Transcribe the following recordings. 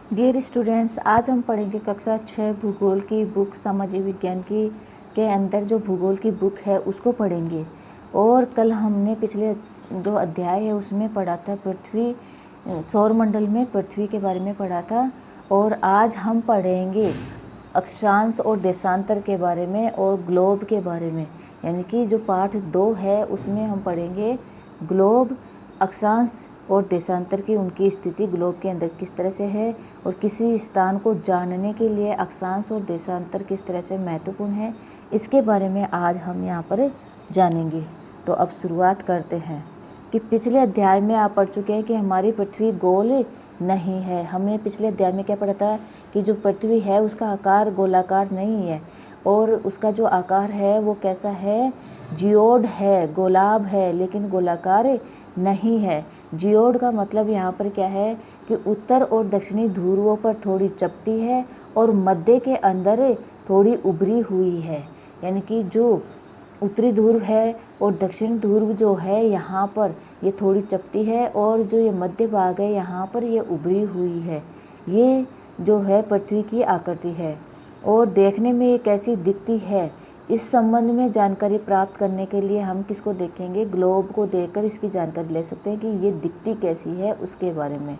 Dear students, आज हम पढ़ेंगे कक्षा 6 भूगोल की बुक सामाजिक विज्ञान की के अंदर जो भूगोल की बुक है उसको पढ़ेंगे। और कल हमने पिछले जो अध्याय है उसमें पढ़ा था पृथ्वी, सौरमंडल में पृथ्वी के बारे में पढ़ा था। और आज हम पढ़ेंगे अक्षांश और देशांतर के बारे में और ग्लोब के बारे में, यानी कि जो पाठ 2 है उसमें हम पढ़ेंगे ग्लोब, अक्षांश और देशांतर की उनकी स्थिति ग्लोब के अंदर किस तरह से है, और किसी स्थान को जानने के लिए अक्षांश और देशांतर किस तरह से महत्वपूर्ण है, इसके बारे में आज हम यहाँ पर जानेंगे। तो अब शुरुआत करते हैं कि पिछले अध्याय में आप पढ़ चुके हैं कि हमारी पृथ्वी गोल नहीं है। हमने पिछले अध्याय में क्या पढ़ा था कि जो पृथ्वी है उसका आकार गोलाकार नहीं है, और उसका जो आकार है वो कैसा है, जियोड है, गोलाब है, लेकिन गोलाकार नहीं है। जियोड का मतलब यहाँ पर क्या है कि उत्तर और दक्षिणी ध्रुवों पर थोड़ी चपटी है और मध्य के अंदर थोड़ी उभरी हुई है, यानी कि जो उत्तरी ध्रुव है और दक्षिण ध्रुव जो है यहाँ पर ये थोड़ी चपटी है, और जो ये मध्य भाग है यहाँ पर ये उभरी हुई है। ये जो है पृथ्वी की आकृति है और देखने में ये कैसी दिखती है, इस संबंध में जानकारी प्राप्त करने के लिए हम किसको देखेंगे, ग्लोब को देखकर इसकी जानकारी ले सकते हैं कि ये दिखती कैसी है उसके बारे में।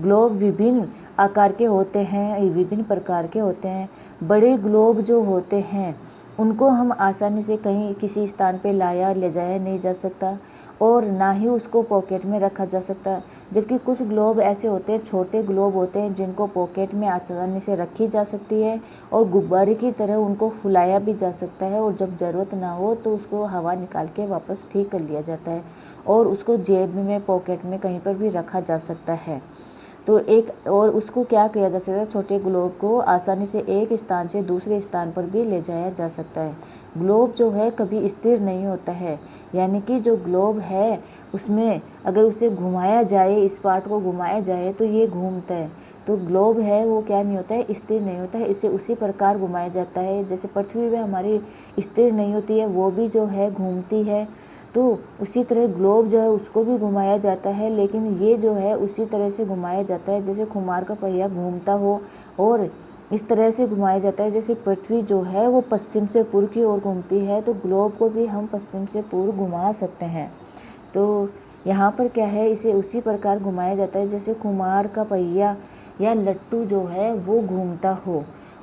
ग्लोब विभिन्न आकार के होते हैं, विभिन्न प्रकार के होते हैं। बड़े ग्लोब जो होते हैं उनको हम आसानी से कहीं किसी स्थान पे लाया ले जाया नहीं जा सकता, और ना ही उसको पॉकेट में रखा जा सकता। जबकि कुछ ग्लोब ऐसे होते हैं, छोटे ग्लोब होते हैं, जिनको पॉकेट में आसानी से रखी जा सकती है और गुब्बारे की तरह उनको फुलाया भी जा सकता है, और जब ज़रूरत ना हो तो उसको हवा निकाल के वापस ठीक कर लिया जाता है, और उसको जेब में, पॉकेट में, कहीं पर भी रखा जा सकता है। तो एक और उसको क्या किया जा सकता है, छोटे ग्लोब को आसानी से एक स्थान से दूसरे स्थान पर भी ले जाया जा सकता है। ग्लोब जो है कभी स्थिर नहीं होता है, यानी कि जो ग्लोब है उसमें अगर उसे घुमाया जाए, इस पार्ट को घुमाया जाए तो ये घूमता है। तो ग्लोब है वो क्या नहीं होता है, स्थिर नहीं होता है, इसे उसी प्रकार घुमाया जाता है जैसे पृथ्वी में हमारी स्थिर नहीं होती है, वो भी जो है घूमती है। तो उसी तरह ग्लोब जो है उसको भी घुमाया जाता है, लेकिन ये जो है उसी तरह से घुमाया जाता है जैसे कुम्हार का पहिया घूमता हो, और इस तरह से घुमाया जाता है जैसे पृथ्वी जो है वो पश्चिम से पूर्व की ओर घूमती है, तो ग्लोब को भी हम पश्चिम से पूर्व घुमा सकते हैं। तो यहाँ पर क्या है, इसे उसी प्रकार घुमाया जाता है जैसे कुम्हार का पहिया या लट्टू जो है वो घूमता हो।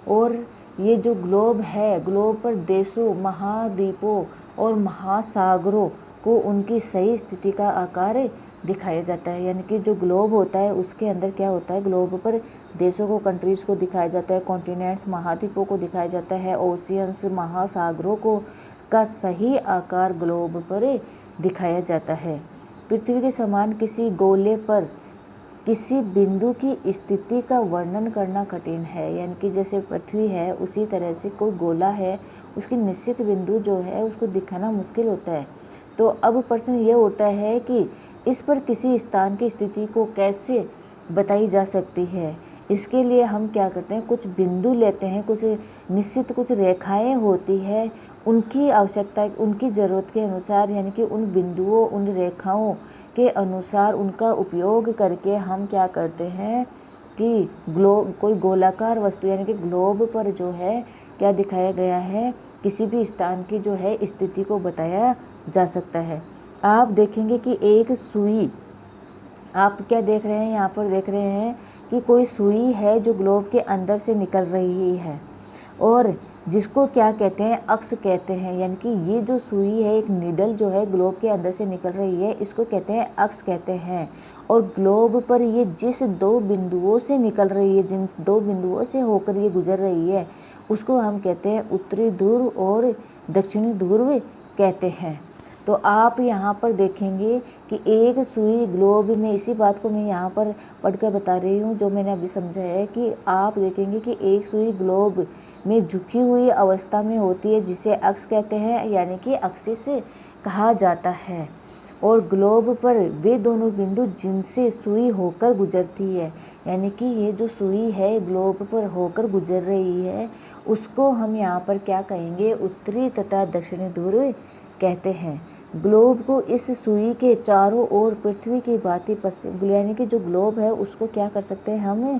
और ये जो ग्लोब है, ग्लोब पर देशों, महाद्वीपों और महासागरों को उनकी सही स्थिति का आकार दिखाया जाता है। यानी कि जो ग्लोब होता है उसके अंदर क्या होता है, ग्लोब पर देशों को, कंट्रीज़ को दिखाया जाता है, कॉन्टिनेंट्स, महाद्वीपों को दिखाया जाता है, ओशियंस, महासागरों को का सही आकार ग्लोब पर दिखाया जाता है। पृथ्वी के समान किसी गोले पर किसी बिंदु की स्थिति का वर्णन करना कठिन है, यानी कि जैसे पृथ्वी है उसी तरह से कोई गोला है, उसकी निश्चित बिंदु जो है उसको दिखाना मुश्किल होता है। तो अब प्रश्न ये होता है कि इस पर किसी स्थान की स्थिति को कैसे बताई जा सकती है। इसके लिए हम क्या करते हैं, कुछ बिंदु लेते हैं, कुछ निश्चित कुछ रेखाएं होती है, उनकी आवश्यकता, उनकी ज़रूरत के अनुसार, यानी कि उन बिंदुओं, उन रेखाओं के अनुसार उनका उपयोग करके हम क्या करते हैं कि ग्लोब, कोई गोलाकार वस्तु यानी कि ग्लोब पर जो है क्या दिखाया गया है, किसी भी स्थान की जो है स्थिति को बताया जा सकता है। आप देखेंगे कि एक सुई, आप क्या देख रहे हैं, यहाँ पर देख रहे हैं कि कोई सुई है जो ग्लोब के अंदर से निकल रही है, और जिसको क्या कहते हैं, अक्ष कहते हैं। यानी कि ये जो सुई है, एक नीडल जो है ग्लोब के अंदर से निकल रही है, इसको कहते हैं अक्ष कहते हैं। और ग्लोब पर ये जिस दो बिंदुओं से निकल रही है, जिन दो बिंदुओं से होकर ये गुजर रही है, उसको हम कहते हैं उत्तरी ध्रुव और दक्षिणी ध्रुव कहते हैं। तो आप यहाँ पर देखेंगे कि एक सुई ग्लोब में, इसी बात को मैं यहाँ पर पढ़कर बता रही हूँ जो मैंने अभी समझा है, कि आप देखेंगे कि एक सुई ग्लोब में झुकी हुई अवस्था में होती है जिसे अक्ष कहते हैं, यानी कि एक्सिस कहा जाता है। और ग्लोब पर वे दोनों बिंदु जिनसे सुई होकर गुजरती है, यानी कि ये जो सुई है ग्लोब पर होकर गुजर रही है, उसको हम यहाँ पर क्या कहेंगे, उत्तरी तथा दक्षिणी ध्रुव कहते हैं। ग्लोब को इस सुई के चारों ओर पृथ्वी की भांति पश्चिम, यानी कि जो ग्लोब है उसको क्या कर सकते हैं हम,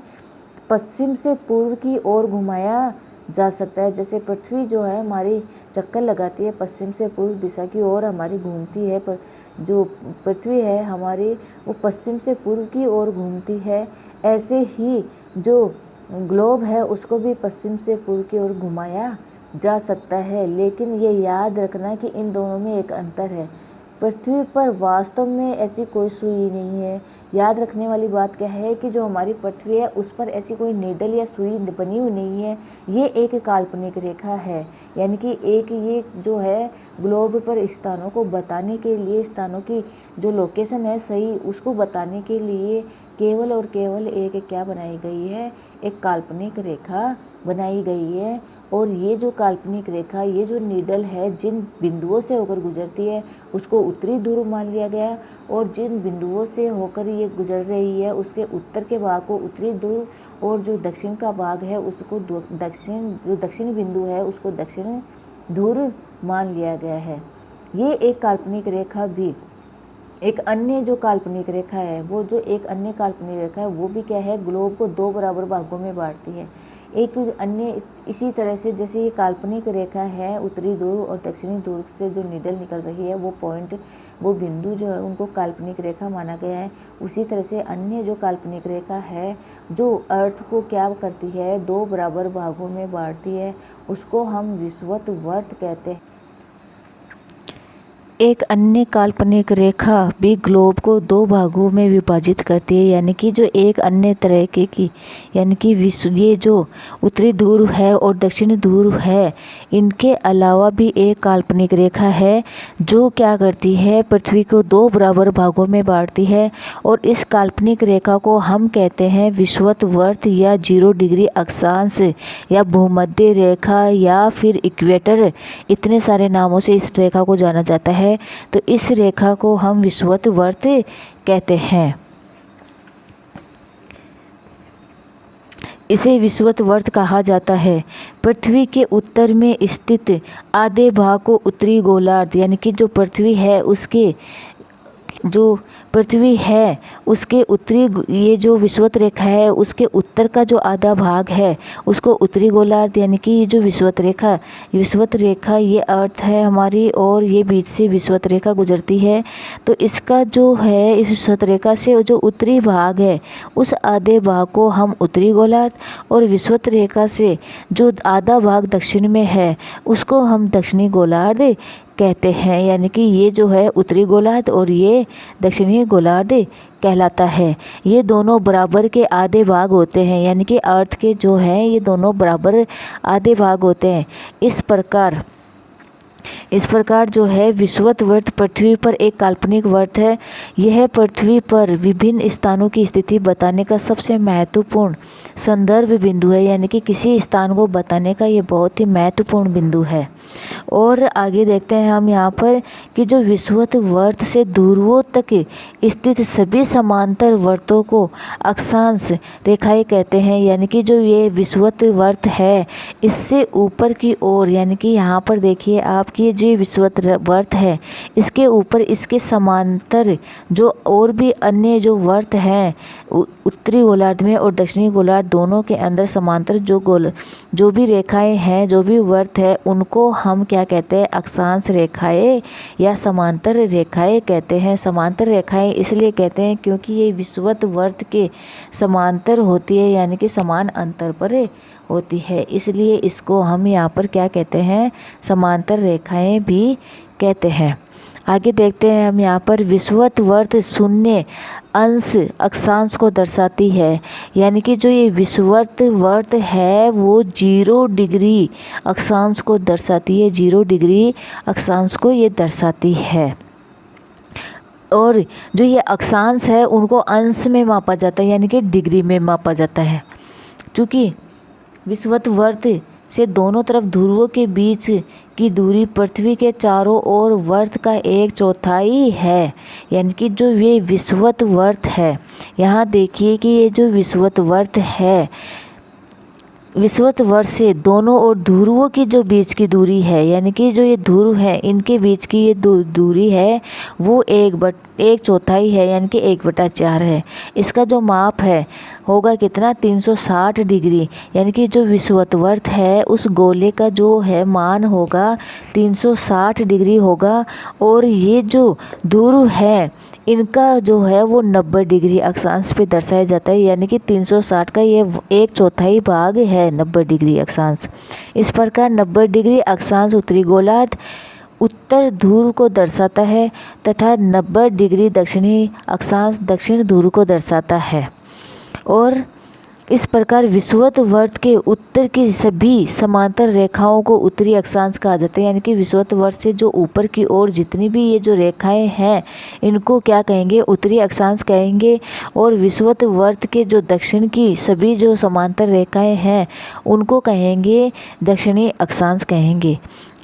पश्चिम से पूर्व की ओर घुमाया जा सकता है। जैसे पृथ्वी जो है हमारी चक्कर लगाती है पश्चिम से पूर्व दिशा की ओर हमारी घूमती है, पर जो पृथ्वी है हमारी वो पश्चिम से पूर्व की ओर घूमती है। ऐसे ही जो ग्लोब है उसको भी पश्चिम से पूर्व की ओर घुमाया जा सकता है। लेकिन ये याद रखना कि इन दोनों में एक अंतर है। पृथ्वी पर वास्तव में ऐसी कोई सुई नहीं है। याद रखने वाली बात क्या है कि जो हमारी पृथ्वी है उस पर ऐसी कोई नेडल या सुई बनी हुई नहीं है। ये एक काल्पनिक रेखा है, यानी कि एक ये जो है ग्लोब पर स्थानों को बताने के लिए, स्थानों की जो लोकेशन है सही उसको बताने के लिए केवल और केवल एक क्या बनाई गई है, एक काल्पनिक रेखा बनाई गई है। और ये जो काल्पनिक रेखा, ये जो नीडल है जिन बिंदुओं से होकर गुजरती है उसको उत्तरी ध्रुव मान लिया गया, और जिन बिंदुओं से होकर ये गुजर रही है उसके उत्तर के भाग को उत्तरी ध्रुव और जो दक्षिण का भाग है उसको दक्षिणी बिंदु है उसको दक्षिण ध्रुव मान लिया गया है। ये एक काल्पनिक रेखा भी एक अन्य जो काल्पनिक रेखा है वो जो एक अन्य काल्पनिक रेखा है वो भी क्या है, ग्लोब को दो बराबर भागों में बांटती है। एक अन्य इसी तरह से जैसे ये काल्पनिक रेखा है उत्तरी ध्रुव और दक्षिणी ध्रुव से जो नीडल निकल रही है वो पॉइंट, वो बिंदु जो है उनको काल्पनिक रेखा माना गया है। उसी तरह से अन्य जो काल्पनिक रेखा है जो अर्थ को क्या करती है, दो बराबर भागों में बांटती है, उसको हम विषुवत कहते हैं। एक अन्य काल्पनिक रेखा भी ग्लोब को दो भागों में विभाजित करती है, यानी कि जो एक अन्य तरह की यानी कि ये जो उत्तरी ध्रुव है और दक्षिणी ध्रुव है इनके अलावा भी एक काल्पनिक रेखा है जो क्या करती है, पृथ्वी को दो बराबर भागों में बांटती है। और इस काल्पनिक रेखा को हम कहते हैं विषुवत वर्त या 0 डिग्री अक्षांश या भूमध्य रेखा या फिर इक्वेटर, इतने सारे नामों से इस रेखा को जाना जाता है। तो इस रेखा को हम विषुवत वर्त कहते हैं। इसे विषुवत वर्त कहा जाता है। पृथ्वी के उत्तर में स्थित आधे भाग को उत्तरी गोलार्ध, यानी कि जो पृथ्वी है उसके उत्तरी, ये जो विषुवत रेखा है उसके उत्तर का जो आधा भाग है उसको उत्तरी गोलार्ध, यानी कि ये जो विषुवत रेखा ये अर्थ है हमारी और ये बीच से विषुवत रेखा गुजरती है। तो इसका जो है इस विषुवत रेखा से जो उत्तरी भाग है उस आधे भाग को हम उत्तरी गोलार्ध, और विषुवत रेखा से जो आधा भाग दक्षिण में है उसको हम दक्षिणी गोलार्ध कहते हैं। यानी कि ये जो है उत्तरी गोलार्ध और ये दक्षिणी गोलार्ध कहलाता है। ये दोनों बराबर के आधे भाग होते हैं, यानी कि अर्थ के जो है ये दोनों बराबर आधे भाग होते हैं। इस प्रकार जो है विषुवत वर्त पृथ्वी पर एक काल्पनिक वर्त है। यह पृथ्वी पर विभिन्न स्थानों की स्थिति बताने का सबसे महत्वपूर्ण संदर्भ बिंदु है, यानी कि किसी स्थान को बताने का ये बहुत ही महत्वपूर्ण बिंदु है। और आगे देखते हैं हम यहाँ पर कि जो विषुवत वर्त से ध्रुवों तक स्थित सभी समांतर वर्तों को अक्षांश रेखाएं कहते हैं। यानी कि जो ये विषुवत वर्त है इससे ऊपर की ओर, यानी कि यहाँ पर देखिए आप कि जो विषुवत वर्त है इसके ऊपर इसके समांतर जो और भी अन्य जो वर्त हैं उत्तरी गोलार्ध में और दक्षिणी गोलार्ध दोनों के अंदर समांतर जो भी रेखाएं हैं, जो भी वर्त है उनको हम क्या कहते हैं, अक्षांश रेखाएं या समांतर रेखाएं कहते हैं। समांतर रेखाएं इसलिए कहते हैं क्योंकि ये विषुवत वर्त के समांतर होती है, यानी कि समान अंतर पर होती है, इसलिए इसको हम यहाँ पर क्या कहते हैं, समांतर रेखाएं भी कहते हैं। आगे देखते हैं हम यहाँ पर विषुवत वर्त शून्य अंश अक्षांश को दर्शाती है, यानी कि जो ये विषुवत वर्त है वो 0 डिग्री अक्षांश को दर्शाती है, 0 डिग्री अक्षांश को ये दर्शाती है। और जो ये अक्षांश है उनको अंश में मापा जाता है, यानी कि डिग्री में मापा जाता है। क्योंकि विषुवत वर्त से दोनों तरफ ध्रुवों के बीच की दूरी पृथ्वी के चारों ओर वर्त का 1/4 है, यानी कि जो ये विषुवत वर्त है, यहाँ देखिए कि ये जो विषुवत वर्त है, विषुवत वर्त से दोनों ओर ध्रुवों की जो बीच की दूरी है, यानी कि जो ये ध्रुव है इनके बीच की ये दूरी है वो 1/4 है, यानी कि 1/4 है। इसका जो माप है होगा कितना 360 डिग्री, यानी कि जो विषुवत है उस गोले का जो है मान होगा 360 डिग्री होगा। और ये जो ध्रुव है इनका जो है वो 90 डिग्री अक्षांश पे दर्शाया जाता है, यानी कि 360 का ये 1/4 भाग है 90 डिग्री अक्षांश। इस प्रकार 90 डिग्री अक्षांश उत्तरी गोलार्ध उत्तर ध्रुव को दर्शाता है तथा 90 डिग्री दक्षिणी अक्षांश दक्षिण ध्रुव को दर्शाता है। और इस प्रकार विषुवत वर्त के उत्तर की सभी समांतर रेखाओं को उत्तरी अक्षांश कहा जाता है, यानी कि विषुवत वर्त से जो ऊपर की ओर जितनी भी ये जो रेखाएं हैं इनको क्या कहेंगे, उत्तरी अक्षांश कहेंगे। और विषुवत वर्त के जो दक्षिण की सभी जो समांतर रेखाएं हैं उनको कहेंगे दक्षिणी अक्षांश कहेंगे।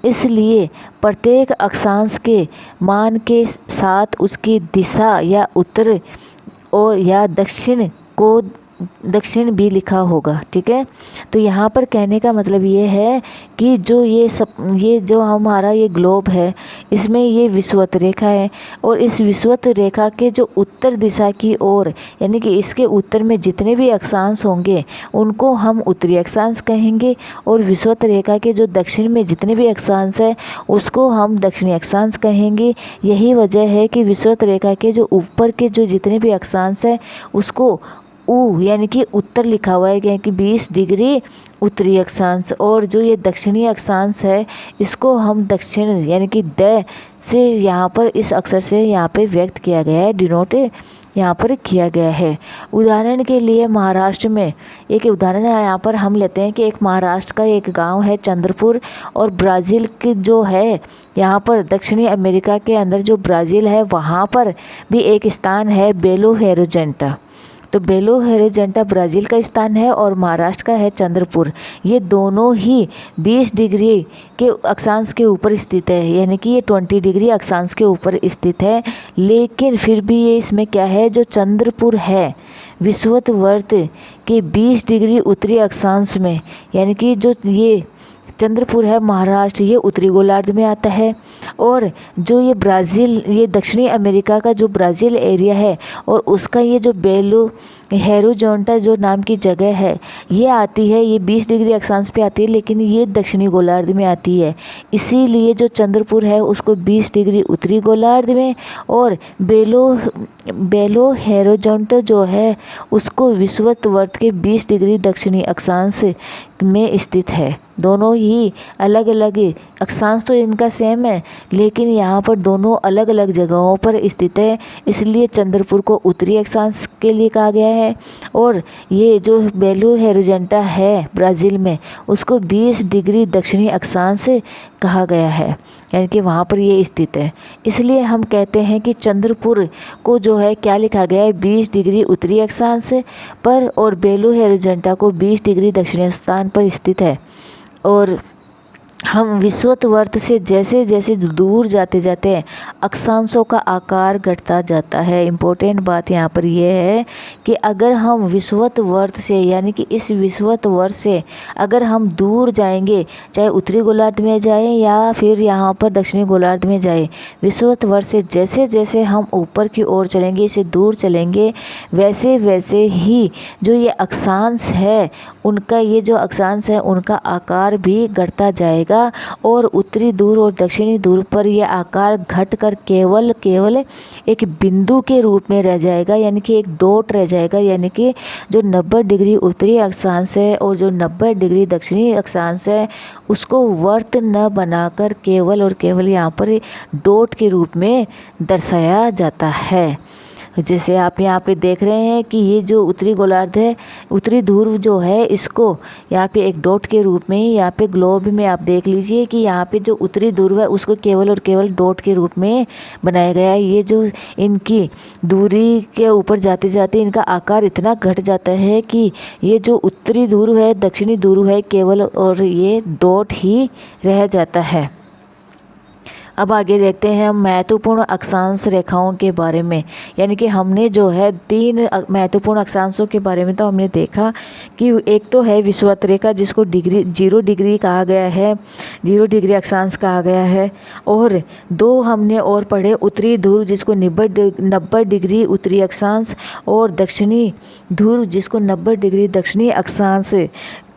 इसलिए प्रत्येक अक्षांश के मान के साथ उसकी दिशा या उत्तर और या दक्षिण को दक्षिण भी लिखा होगा। ठीक है, तो यहाँ पर कहने का मतलब ये है कि जो ये जो हमारा ये ग्लोब है इसमें ये विषुवत रेखा है और इस विषुवत रेखा के जो उत्तर दिशा की ओर यानी कि इसके उत्तर में जितने भी अक्षांश होंगे उनको हम उत्तरी अक्षांश कहेंगे और विषुवत रेखा के जो दक्षिण में जितने भी अक्षांश है उसको हम दक्षिणी अक्षांश कहेंगे। यही वजह है कि विषुवत रेखा के जो ऊपर के जो जितने भी अक्षांश है उसको ऊ यानी कि उत्तर लिखा हुआ है, यानी कि 20 डिग्री उत्तरी अक्षांश। और जो ये दक्षिणी अक्षांश है इसको हम दक्षिण यानी कि द से यहाँ पर इस अक्षर से यहाँ पे व्यक्त किया गया है, डिनोट यहाँ पर किया गया है। उदाहरण के लिए महाराष्ट्र में एक उदाहरण है, यहाँ पर हम लेते हैं कि एक महाराष्ट्र का एक गांव है चंद्रपुर और ब्राज़ील की जो है यहाँ पर दक्षिणी अमेरिका के अंदर जो ब्राज़ील है वहाँ पर भी एक स्थान है बेलो होरिज़ोंटा। तो बेलो होरिज़ोंटा ब्राज़ील का स्थान है और महाराष्ट्र का है चंद्रपुर। ये दोनों ही 20 डिग्री के अक्षांश के ऊपर स्थित है, यानी कि ये 20 डिग्री अक्षांश के ऊपर स्थित है। लेकिन फिर भी ये इसमें क्या है, जो चंद्रपुर है विषुवत वर्त के 20 डिग्री उत्तरी अक्षांश में, यानी कि जो ये चंद्रपुर है महाराष्ट्र ये उत्तरी गोलार्ध में आता है। और जो ये ब्राज़ील ये दक्षिणी अमेरिका का जो ब्राज़ील एरिया है और उसका ये जो बेलो होरिज़ोंटा जो नाम की जगह है ये आती है, ये 20 डिग्री अक्षांश पे आती है लेकिन ये दक्षिणी गोलार्ध में आती है। इसीलिए जो चंद्रपुर है उसको 20 डिग्री उत्तरी गोलार्ध में और बेलो होरिज़ोंटा जो है उसको विषुवत वर्त के 20 डिग्री दक्षिणी अक्षांश में स्थित है। दोनों ही अलग अलग अक्षांश तो इनका सेम है लेकिन यहाँ पर दोनों अलग अलग जगहों पर स्थित है, इसलिए चंद्रपुर को उत्तरी अक्षांश के लिए कहा गया है। और ये जो बेलो होरिज़ोंटा है ब्राज़ील में उसको 20 डिग्री दक्षिणी अक्षांश कहा गया है, यानी कि वहाँ पर ये स्थित है। इसलिए हम कहते हैं कि चंद्रपुर को जो है क्या लिखा गया है 20 डिग्री उत्तरी अक्षांश पर और बेलो होरिज़ोंटा को 20 डिग्री दक्षिणी स्थान पर स्थित है। और हम विषुवत वर्त से जैसे जैसे दूर जाते जाते हैं अक्षांशों का आकार घटता जाता है। इम्पोर्टेंट बात यहाँ पर यह है कि अगर हम विषुवत वर्त से यानी कि इस विषुवत वर्त से अगर हम दूर जाएंगे, चाहे उत्तरी गोलार्ध में जाएं या फिर यहाँ पर दक्षिणी गोलार्ध में जाएं, विषुवत वर्त से जैसे जैसे हम ऊपर की ओर चलेंगे, इसे दूर चलेंगे, वैसे वैसे ही जो ये अक्षांश है उनका ये जो अक्षांश है उनका आकार भी घटता जाएगा और उत्तरी ध्रुव और दक्षिणी ध्रुव पर यह आकार घटकर केवल एक बिंदु के रूप में रह जाएगा, यानी कि एक डॉट रह जाएगा। यानी कि जो 90 डिग्री उत्तरी अक्षांश है और जो 90 डिग्री दक्षिणी अक्षांश है उसको वर्त न बनाकर केवल और केवल यहाँ पर डॉट के रूप में दर्शाया जाता है। जैसे आप यहाँ पे देख रहे हैं कि ये जो उत्तरी गोलार्ध है, उत्तरी ध्रुव जो है इसको यहाँ पे एक डॉट के रूप में, यहाँ पे ग्लोब में आप देख लीजिए कि यहाँ पे जो उत्तरी ध्रुव है उसको केवल और केवल डॉट के रूप में बनाया गया है। ये जो इनकी दूरी के ऊपर जाते जाते इनका आकार इतना घट जाता है कि ये जो उत्तरी ध्रुव है दक्षिणी ध्रुव है केवल और ये डॉट ही रह जाता है। अब आगे देखते हैं हम महत्वपूर्ण अक्षांश रेखाओं के बारे में। यानी कि हमने जो है 3 महत्वपूर्ण अक्षांशों के बारे में तो हमने देखा कि एक तो है विषुवत रेखा जिसको 0 डिग्री कहा गया है, 0 डिग्री अक्षांश कहा गया है। और 2 हमने और पढ़े उत्तरी ध्रुव जिसको 90 डिग्री उत्तरी अक्षांश और दक्षिणी ध्रुव जिसको 90 डिग्री दक्षिणी अक्षांश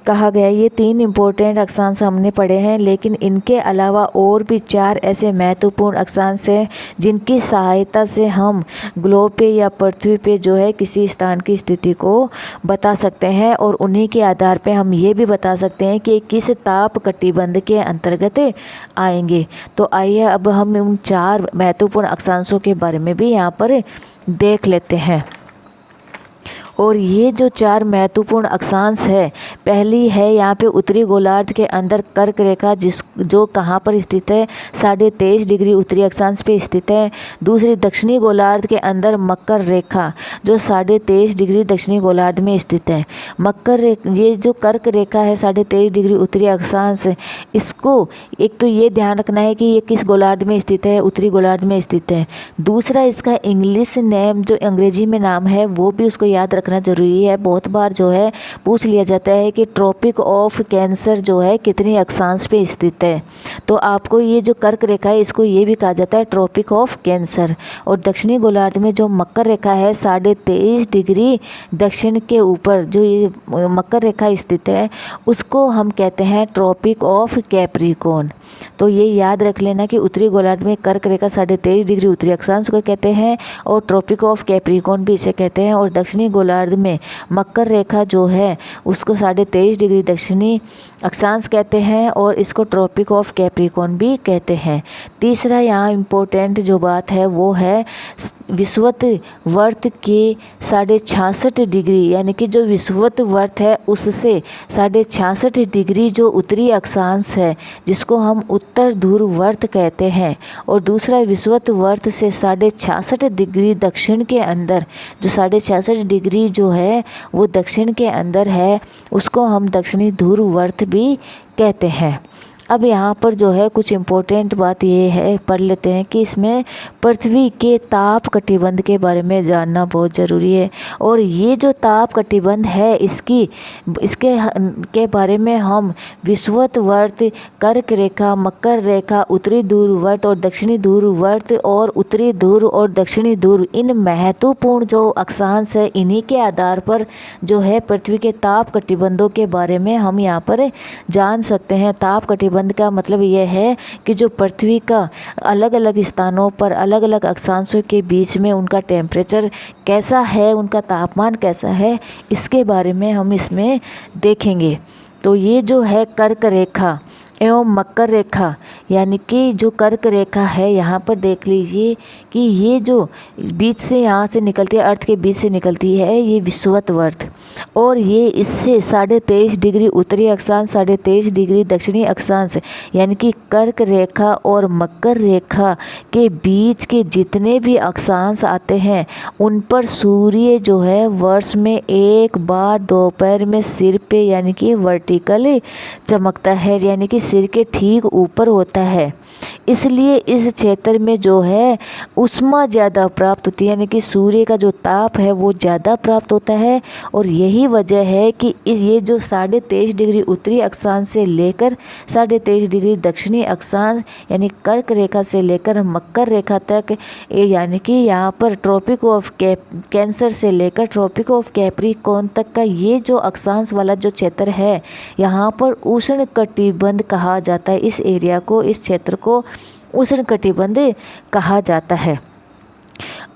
कहा गया। ये 3 इम्पोर्टेंट अक्षांश हमने पढ़े हैं, लेकिन इनके अलावा और भी 4 ऐसे महत्वपूर्ण अक्षांश हैं जिनकी सहायता से हम ग्लोब पे या पृथ्वी पे जो है किसी स्थान की स्थिति को बता सकते हैं और उन्हीं के आधार पे हम ये भी बता सकते हैं कि किस ताप कटिबंध के अंतर्गत आएंगे। तो आइए अब हम उन 4 महत्वपूर्ण अक्षांशों के बारे में भी यहाँ पर देख लेते हैं। और ये जो 4 महत्वपूर्ण अक्षांश है, पहली है यहाँ पे उत्तरी गोलार्ध के अंदर कर्क रेखा जो कहाँ पर स्थित है, 23.5 डिग्री उत्तरी अक्षांश पे स्थित है। दूसरी दक्षिणी गोलार्ध के अंदर मकर रेखा जो 23.5 डिग्री दक्षिणी गोलार्ध में स्थित है। ये जो कर्क रेखा है 23.5 डिग्री उत्तरी अक्षांश, इसको एक तो ये ध्यान रखना है कि ये किस गोलार्ध में स्थित है, उत्तरी गोलार्ध में स्थित है। दूसरा इसका इंग्लिश नेम जो अंग्रेजी में नाम है वो भी उसको याद रखना जरूरी है। बहुत बार जो है पूछ लिया जाता है कि ट्रॉपिक ऑफ कैंसर जो है कितनी अक्षांश पे स्थित है। तो आपको ये जो कर्क रेखा है इसको ये भी कहा जाता है ट्रॉपिक ऑफ कैंसर। और दक्षिणी गोलार्ध में जो मकर रेखा है 23.5 डिग्री दक्षिण के ऊपर जो ये मकर रेखा स्थित है उसको हम कहते हैं ट्रॉपिक ऑफ कैप्रिकॉर्न। तो ये याद रख लेना कि उत्तरी गोलार्ध में कर्क रेखा 23.5 डिग्री उत्तरी अक्षांश को कहते हैं और ट्रॉपिक ऑफ कैप्रिकॉर्न भी इसे कहते हैं। और दक्षिणी गोलार्ध में मकर रेखा जो है उसको 23.5 डिग्री दक्षिणी अक्षांश कहते हैं और इसको ट्रॉपिक ऑफ कैप्रिकॉर्न भी कहते हैं। तीसरा यहाँ इम्पोर्टेंट जो बात है वो है विषुवत वर्त के 66.5 डिग्री, यानी कि जो विषुवत वर्त है उससे 66.5 डिग्री जो उत्तरी अक्षांश है जिसको हम उत्तर ध्रुव वर्त कहते हैं। और दूसरा विषुवत वर्त से 66.5 डिग्री दक्षिण के अंदर जो 66.5 डिग्री जो है वो दक्षिण के अंदर है उसको हम दक्षिणी ध्रुव वर्त भी कहते हैं। अब यहाँ पर जो है कुछ इम्पोर्टेंट बात ये है, पढ़ लेते हैं कि इसमें पृथ्वी के ताप कटिबंध के बारे में जानना बहुत ज़रूरी है। और ये जो ताप कटिबंध है इसके बारे में हम विषुवत वर्त, कर्क रेखा, मकर रेखा, उत्तरी ध्रुव वर्त और दक्षिणी ध्रुव वर्त और उत्तरी ध्रुव और दक्षिणी ध्रुव, इन महत्वपूर्ण जो अक्षांश है इन्हीं के आधार पर जो है पृथ्वी के ताप कटिबंधों के बारे में हम यहाँ पर जान सकते हैं। ताप कटिबंध का मतलब यह है कि जो पृथ्वी का अलग अलग स्थानों पर अलग अलग अक्षांशों के बीच में उनका टेम्परेचर कैसा है, उनका तापमान कैसा है, इसके बारे में हम इसमें देखेंगे। तो ये जो है कर्क रेखा एवं मकर रेखा, यानी कि जो कर्क रेखा है यहाँ पर देख लीजिए कि ये जो बीच से यहाँ से निकलती है, अर्थ के बीच से निकलती है, ये विषुवत वर्त और ये इससे 23.5 डिग्री उत्तरी अक्षांश, 23.5 डिग्री दक्षिणी अक्षांश, यानी कि कर्क रेखा और मकर रेखा के बीच के जितने भी अक्षांश आते हैं उन पर सूर्य जो है वर्ष में एक बार दोपहर में सिर पे यानी कि वर्टिकल चमकता है, यानी कि सिर के ठीक ऊपर होता है। इसलिए इस क्षेत्र में जो है ऊष्मा ज़्यादा प्राप्त होती है, यानी कि सूर्य का जो ताप है वो ज़्यादा प्राप्त होता है। और यही वजह है कि ये जो 23.5 डिग्री उत्तरी अक्षांश से लेकर 23.5 डिग्री दक्षिणी अक्षांश यानी कर्क रेखा से लेकर मकर रेखा तक, यानी कि यहाँ पर ट्रॉपिक ऑफ कैंसर से लेकर ट्रॉपिक ऑफ कैप्रिकॉर्न तक का ये जो अक्षांश वाला जो क्षेत्र है यहाँ पर उष्ण कटिबंध कहा जाता है। इस एरिया को, इस क्षेत्र को उष्ण कटिबंध कहा जाता है।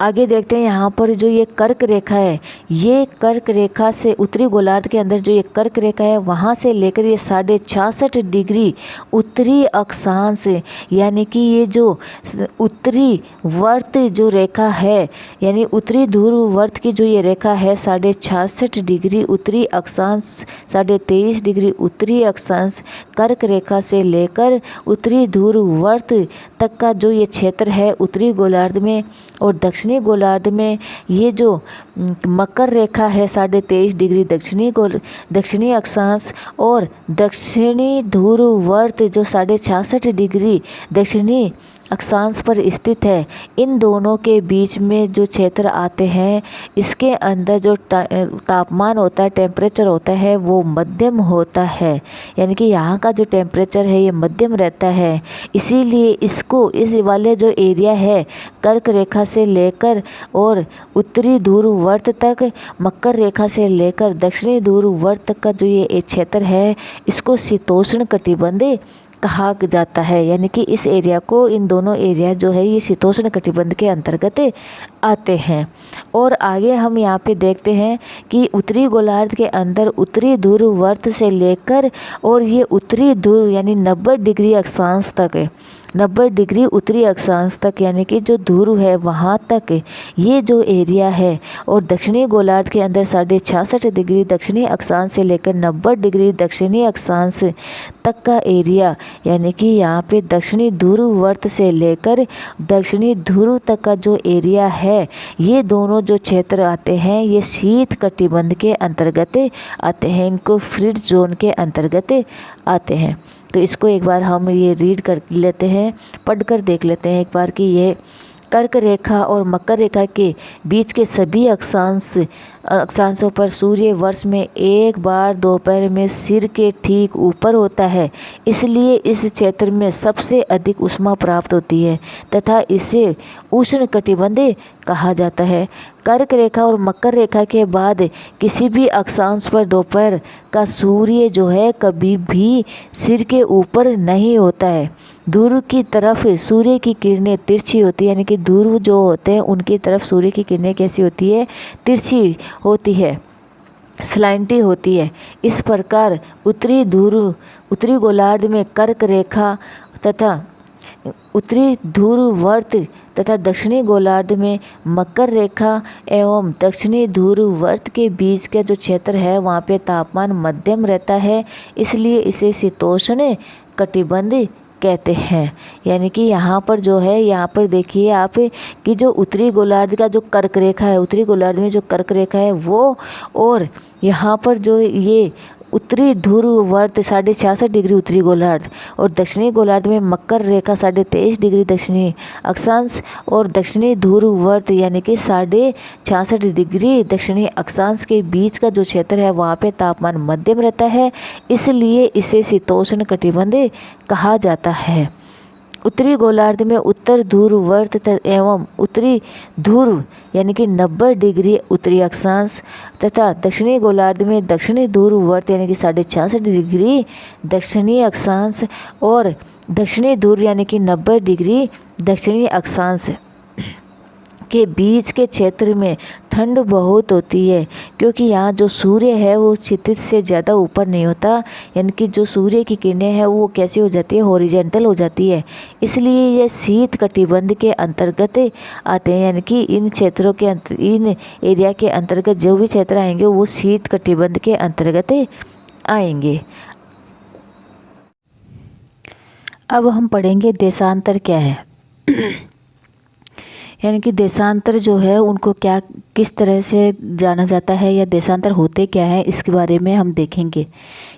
आगे देखते हैं यहाँ पर जो ये कर्क रेखा है, ये कर्क रेखा से उत्तरी गोलार्ध के अंदर जो ये कर्क रेखा है वहाँ से लेकर ये 66.5 डिग्री उत्तरी अक्षांश, यानी कि ये जो उत्तरी वर्त जो रेखा है यानी उत्तरी ध्रुव वर्त की जो ये रेखा है 66.5 डिग्री उत्तरी अक्षांश, 23.5 डिग्री उत्तरी अक्षांश, कर्क रेखा से लेकर उत्तरी ध्रुव वर्त तक का जो ये क्षेत्र है उत्तरी गोलार्ध में और दक्षिणी गोलार्ध में, ये जो मकर रेखा है 23.5 डिग्री दक्षिणी अक्षांश और दक्षिणी ध्रुव वर्त जो 66.5 डिग्री दक्षिणी अक्षांश पर स्थित है। इन दोनों के बीच में जो क्षेत्र आते हैं, इसके अंदर जो तापमान होता है, टेम्परेचर होता है, वो मध्यम होता है। यानी कि यहाँ का जो टेम्परेचर है ये मध्यम रहता है। इसीलिए इसको, इस वाले जो एरिया है कर्क रेखा से लेकर और उत्तरी ध्रुववर्त तक, मकर रेखा से लेकर दक्षिणी ध्रुववर्त तक का जो ये क्षेत्र है, इसको शीतोष्ण कटिबंध कहा जाता है। यानी कि इस एरिया को, इन दोनों एरिया जो है ये शीतोष्ण कटिबंध के अंतर्गत आते हैं। और आगे हम यहाँ पे देखते हैं कि उत्तरी गोलार्ध के अंदर उत्तरी ध्रुववर्त से लेकर और ये उत्तरी ध्रुव यानी 90 डिग्री अक्षांश तक, 90 डिग्री उत्तरी अक्षांश तक, यानी कि जो ध्रुव है वहाँ तक ये जो एरिया है, और दक्षिणी गोलार्ध के अंदर 66.5 डिग्री दक्षिणी अक्षांश से लेकर 90 डिग्री दक्षिणी अक्षांश तक का एरिया, यानी कि यहाँ पे दक्षिणी ध्रुववर्त से लेकर दक्षिणी ध्रुव तक का जो एरिया है, ये दोनों जो क्षेत्र आते हैं ये शीत कटिबंध के अंतर्गत आते हैं। इनको फ्रीड जोन के अंतर्गत आते हैं। तो इसको एक बार हम ये रीड कर लेते हैं, पढ़कर देख लेते हैं एक बार कि ये कर्क रेखा और मकर रेखा के बीच के सभी अक्षांशों पर सूर्य वर्ष में एक बार दोपहर में सिर के ठीक ऊपर होता है। इसलिए इस क्षेत्र में सबसे अधिक ऊष्मा प्राप्त होती है तथा इसे उष्ण कटिबंध कहा जाता है। कर्क रेखा और मकर रेखा के बाद किसी भी अक्षांश पर दोपहर का सूर्य जो है कभी भी सिर के ऊपर नहीं होता है। ध्रुव की तरफ सूर्य की किरणें तिरछी होती है, यानी कि ध्रुव जो होते हैं उनकी तरफ सूर्य की किरणें कैसी होती है? तिरछी होती है, स्लाइंटी होती है। इस प्रकार उत्तरी गोलार्ध में कर्क रेखा तथा उत्तरी ध्रुववर्त तथा दक्षिणी गोलार्ध में मकर रेखा एवं दक्षिणी ध्रुववर्त के बीच का जो क्षेत्र है वहाँ पे तापमान मध्यम रहता है, इसलिए इसे शीतोष्ण कटिबंध कहते हैं। यानी कि यहाँ पर जो है, यहाँ पर देखिए आप कि जो उत्तरी गोलार्ध का जो कर्क रेखा है, उत्तरी गोलार्ध में जो कर्क रेखा है वो, और यहाँ पर जो ये उत्तरी ध्रुववर्त 66.5 डिग्री उत्तरी गोलार्ध और दक्षिणी गोलार्ध में मकर रेखा 23.5 डिग्री दक्षिणी अक्षांश और दक्षिणी ध्रुववर्त यानी कि 66.5 डिग्री दक्षिणी अक्षांश के बीच का जो क्षेत्र है वहाँ पे तापमान मध्यम रहता है, इसलिए इसे शीतोष्ण कटिबंध कहा जाता है। उत्तरी गोलार्ध में उत्तर ध्रुववर्त एवं उत्तरी ध्रुव यानी कि 90 डिग्री उत्तरी अक्षांश तथा दक्षिणी गोलार्ध में दक्षिणी ध्रुववर्त यानी कि 66.5 डिग्री दक्षिणी अक्षांश और दक्षिणी ध्रुव यानी कि 90 डिग्री दक्षिणी अक्षांश के बीच के क्षेत्र में ठंड बहुत होती है, क्योंकि यहाँ जो सूर्य है वो क्षितिज से ज़्यादा ऊपर नहीं होता, यानी कि जो सूर्य की किरणें हैं वो कैसी हो जाती है? हॉरिजॉन्टल हो जाती है। इसलिए ये शीत कटिबंध के अंतर्गत आते हैं, यानी कि इन क्षेत्रों के इन एरिया के अंतर्गत जो भी क्षेत्र आएंगे वो शीत कटिबंध के अंतर्गत आएंगे। अब हम पढ़ेंगे देशांतर क्या है। यानी कि देशांतर जो है उनको क्या, किस तरह से जाना जाता है या देशांतर होते क्या है, इसके बारे में हम देखेंगे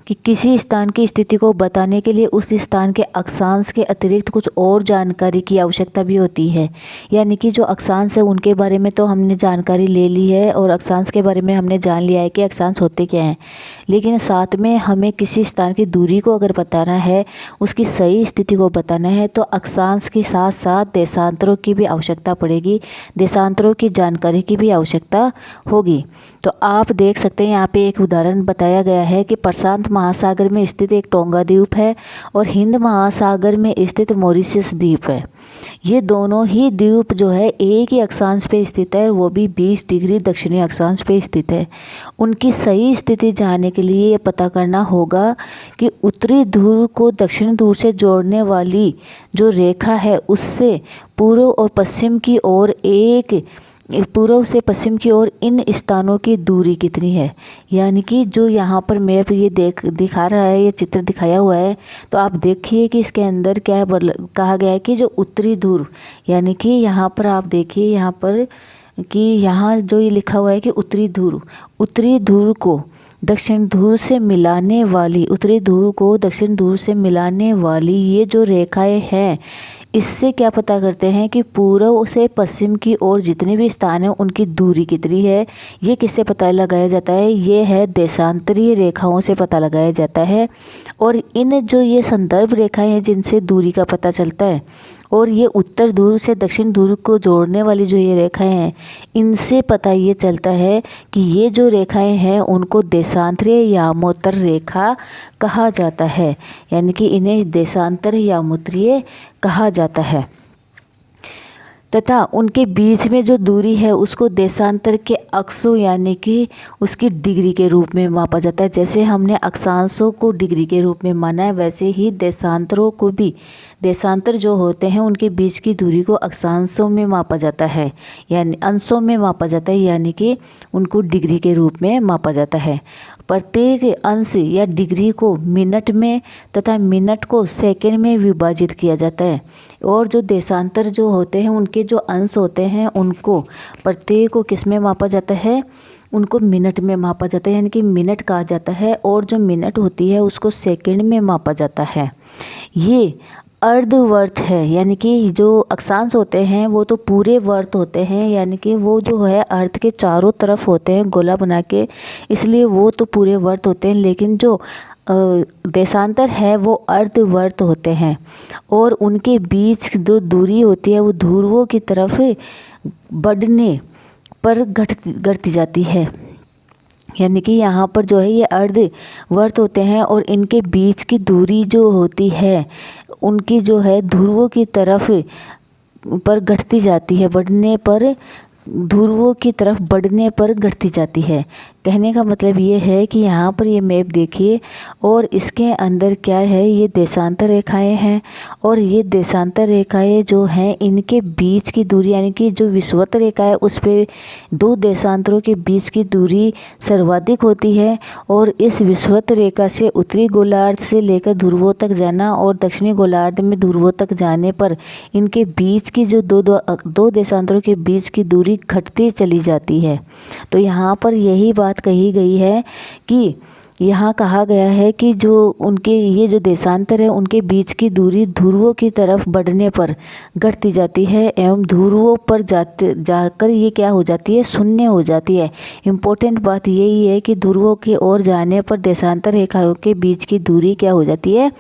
कि किसी स्थान की स्थिति को बताने के लिए उस स्थान के अक्षांश के अतिरिक्त कुछ और जानकारी की आवश्यकता भी होती है। यानी कि जो अक्षांश है उनके बारे में तो हमने जानकारी ले ली है और अक्षांश के बारे में हमने जान लिया है कि अक्षांश होते क्या हैं, लेकिन साथ में हमें किसी स्थान की दूरी को अगर बताना है, उसकी सही स्थिति को बताना है, तो अक्षांश के साथ साथ देशांतरों की भी आवश्यकता पड़ेगी, देशांतरों की जानकारी की भी आवश्यकता होगी। तो आप देख सकते हैं यहाँ पे एक उदाहरण बताया गया है कि प्रशांत महासागर में स्थित एक टोंगा द्वीप है और हिंद महासागर में स्थित मॉरिशस द्वीप है। ये दोनों ही द्वीप जो है एक ही अक्षांश पे स्थित है, वो भी 20 डिग्री दक्षिणी अक्षांश पे स्थित है। उनकी सही स्थिति जानने के लिए ये पता करना होगा कि उत्तरी ध्रुव को दक्षिण ध्रुव से जोड़ने वाली जो रेखा है उससे पूर्व और पश्चिम की ओर पूर्व से पश्चिम की ओर इन स्थानों की दूरी कितनी है। यानी कि जो यहाँ पर मैप ये दिखा रहा है, ये चित्र दिखाया हुआ है, तो आप देखिए कि इसके अंदर क्या कहा गया है कि जो उत्तरी ध्रुव, यानी कि यहाँ पर आप देखिए यहाँ पर कि यहाँ जो ये लिखा हुआ है कि उत्तरी ध्रुव को दक्षिण ध्रुव से मिलाने वाली, उत्तरी ध्रुव को दक्षिण ध्रुव से मिलाने वाली ये जो रेखाएं हैं, इससे क्या पता करते हैं कि पूर्व से पश्चिम की ओर जितने भी स्थान हैं उनकी दूरी कितनी है। ये किससे पता लगाया जाता है? ये है देशांतरीय रेखाओं से पता लगाया जाता है। और इन जो ये संदर्भ रेखाएं हैं जिनसे दूरी का पता चलता है, और ये उत्तर ध्रुव से दक्षिण ध्रुव को जोड़ने वाली जो ये रेखाएं हैं, इनसे पता ये चलता है कि ये जो रेखाएं हैं उनको देशांतरीय यामोत्तर रेखा कहा जाता है, यानी कि इन्हें देशांतर यामोत्तरीय कहा जाता है। तथा उनके बीच में जो दूरी है उसको देशांतर के अक्षों यानी कि उसकी डिग्री के रूप में मापा जाता है। जैसे हमने अक्षांशों को डिग्री के रूप में माना है, वैसे ही देशांतरों को भी, देशांतर जो होते हैं उनके बीच की दूरी को अक्षांशों में मापा जाता है, यानी अंशों में मापा जाता है, यानी कि उनको डिग्री के रूप में मापा जाता है। प्रत्येक अंश या डिग्री को मिनट में तथा मिनट को सेकंड में विभाजित किया जाता है। और जो देशांतर जो होते हैं उनके जो अंश होते हैं उनको प्रत्येक को किस में मापा जाता है? उनको मिनट में मापा जाता है, यानी कि मिनट कहा जाता है। और जो मिनट होती है उसको सेकंड में मापा जाता है। ये अर्धवर्त है, यानी कि जो अक्षांश होते हैं वो तो पूरे वर्त होते हैं, यानी कि वो जो है अर्थ के चारों तरफ होते हैं गोला बना के, इसलिए वो तो पूरे वर्त होते हैं। लेकिन जो देशांतर है वो अर्धवर्त होते हैं, और उनके बीच जो दूरी होती है वो ध्रुवों की तरफ बढ़ने पर घटती जाती है, यानी कि यहाँ पर जो है ये अर्धवर्त होते हैं, और इनके बीच की दूरी जो होती है उनकी जो है ध्रुवों की तरफ पर घटती जाती है, बढ़ने पर, ध्रुवों की तरफ बढ़ने पर घटती जाती है। कहने का मतलब ये है कि यहाँ पर ये मैप देखिए, और इसके अंदर क्या है, ये देशांतर रेखाएं हैं, और ये देशांतर रेखाएं जो हैं इनके बीच की दूरी, यानी कि जो विषुवत रेखा है उस पे दो देशांतरों के बीच की दूरी सर्वाधिक होती है। और इस विषुवत रेखा से उत्तरी गोलार्ध से लेकर ध्रुवों तक जाना और दक्षिणी गोलार्ध में ध्रुवों तक जाने पर इनके बीच की जो दो देशांतरों के बीच की दूरी घटती चली जाती है। तो यहाँ पर यही बात कही गई है कि यहाँ कहा गया है कि जो उनके ये जो देशांतर है उनके बीच की दूरी ध्रुवों की तरफ बढ़ने पर घटती जाती है, एवं ध्रुवों पर जाकर ये क्या हो जाती है, शून्य हो जाती है। इम्पोर्टेंट बात यही है कि ध्रुवों की ओर जाने पर देशांतर रेखाओं के बीच की दूरी क्या हो जाती है,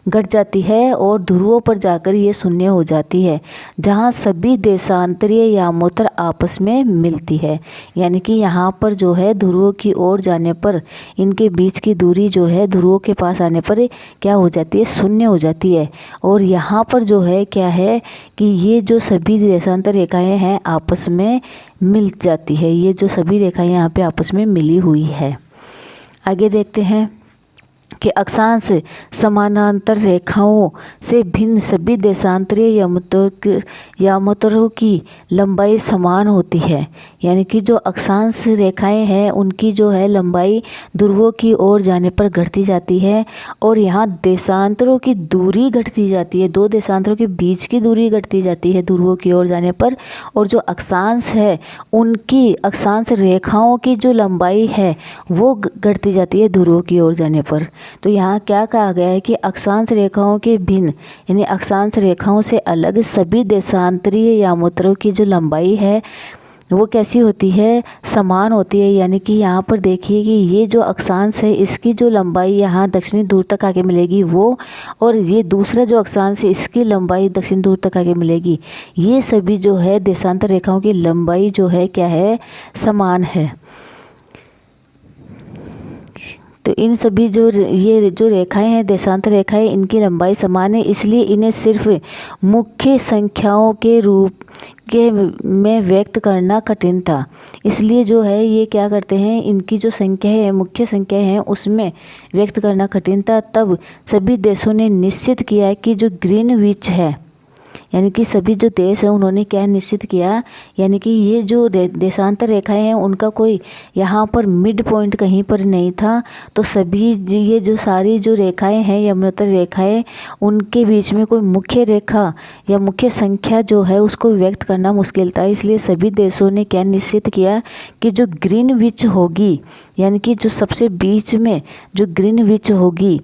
घट जाती है, और ध्रुवों पर जाकर ये शून्य हो जाती है, जहाँ सभी देशांतरीय यामोत्तर आपस में मिलती है। यानी कि यहाँ पर जो है ध्रुवों की ओर जाने पर इनके बीच की दूरी जो है ध्रुवों के पास आने पर क्या हो जाती है, शून्य हो जाती है। और यहाँ पर जो है क्या है कि ये जो सभी देशांतर रेखाएं हैं आपस में मिल जाती है, ये जो सभी रेखाएं यहाँ पे आपस में मिली हुई है। आगे देखते हैं कि अक्षांश समानांतर रेखाओं से भिन्न सभी देशांतरीय यामोत्तरों की लंबाई समान होती है, यानी कि जो अक्षांश रेखाएं हैं उनकी जो है लंबाई ध्रुवों की ओर जाने पर घटती जाती है, और यहाँ देशांतरों की दूरी घटती जाती है, दो देशांतरों के बीच की दूरी घटती जाती है ध्रुवों की ओर जाने पर, और जो अक्षांश है उनकी अक्षांश रेखाओं की जो लंबाई है वो घटती जाती है ध्रुवों की ओर जाने पर। तो यहाँ क्या कहा गया है कि अक्षांश रेखाओं के भिन्न, यानी अक्षांश रेखाओं से अलग सभी देशांतरीय यामोत्तरों की जो लंबाई है वो कैसी होती है, समान होती है। यानी कि यहाँ पर देखिए कि ये जो अक्षांश है इसकी जो लंबाई यहाँ दक्षिणी ध्रुव तक आके मिलेगी वो, और ये दूसरा जो अक्षांश है इसकी लंबाई दक्षिण ध्रुव तक आके मिलेगी। ये सभी जो है देशांतर रेखाओं की लंबाई जो है क्या है, समान है। तो इन सभी जो ये जो रेखाएं हैं देशांतर रेखाएं, इनकी लंबाई समान है, इसलिए इन्हें सिर्फ मुख्य संख्याओं के रूप में व्यक्त करना कठिन था। इसलिए जो है ये क्या करते हैं, इनकी जो संख्या है मुख्य संख्या है उसमें व्यक्त करना कठिन था। तब सभी देशों ने निश्चित किया कि जो ग्रीनविच है, यानी कि सभी जो देश है उन्होंने क्या निश्चित किया, यानी कि ये जो देशांतर रेखाएं हैं उनका कोई यहाँ पर मिड पॉइंट कहीं पर नहीं था। तो सभी ये जो सारी जो रेखाएं हैं यमुनोत्तर रेखाएं, उनके बीच में कोई मुख्य रेखा या मुख्य संख्या जो है उसको व्यक्त करना मुश्किल था। इसलिए सभी देशों ने क्या निश्चित किया कि जो ग्रीनविच होगी, यानी कि जो सबसे बीच में जो ग्रीनविच होगी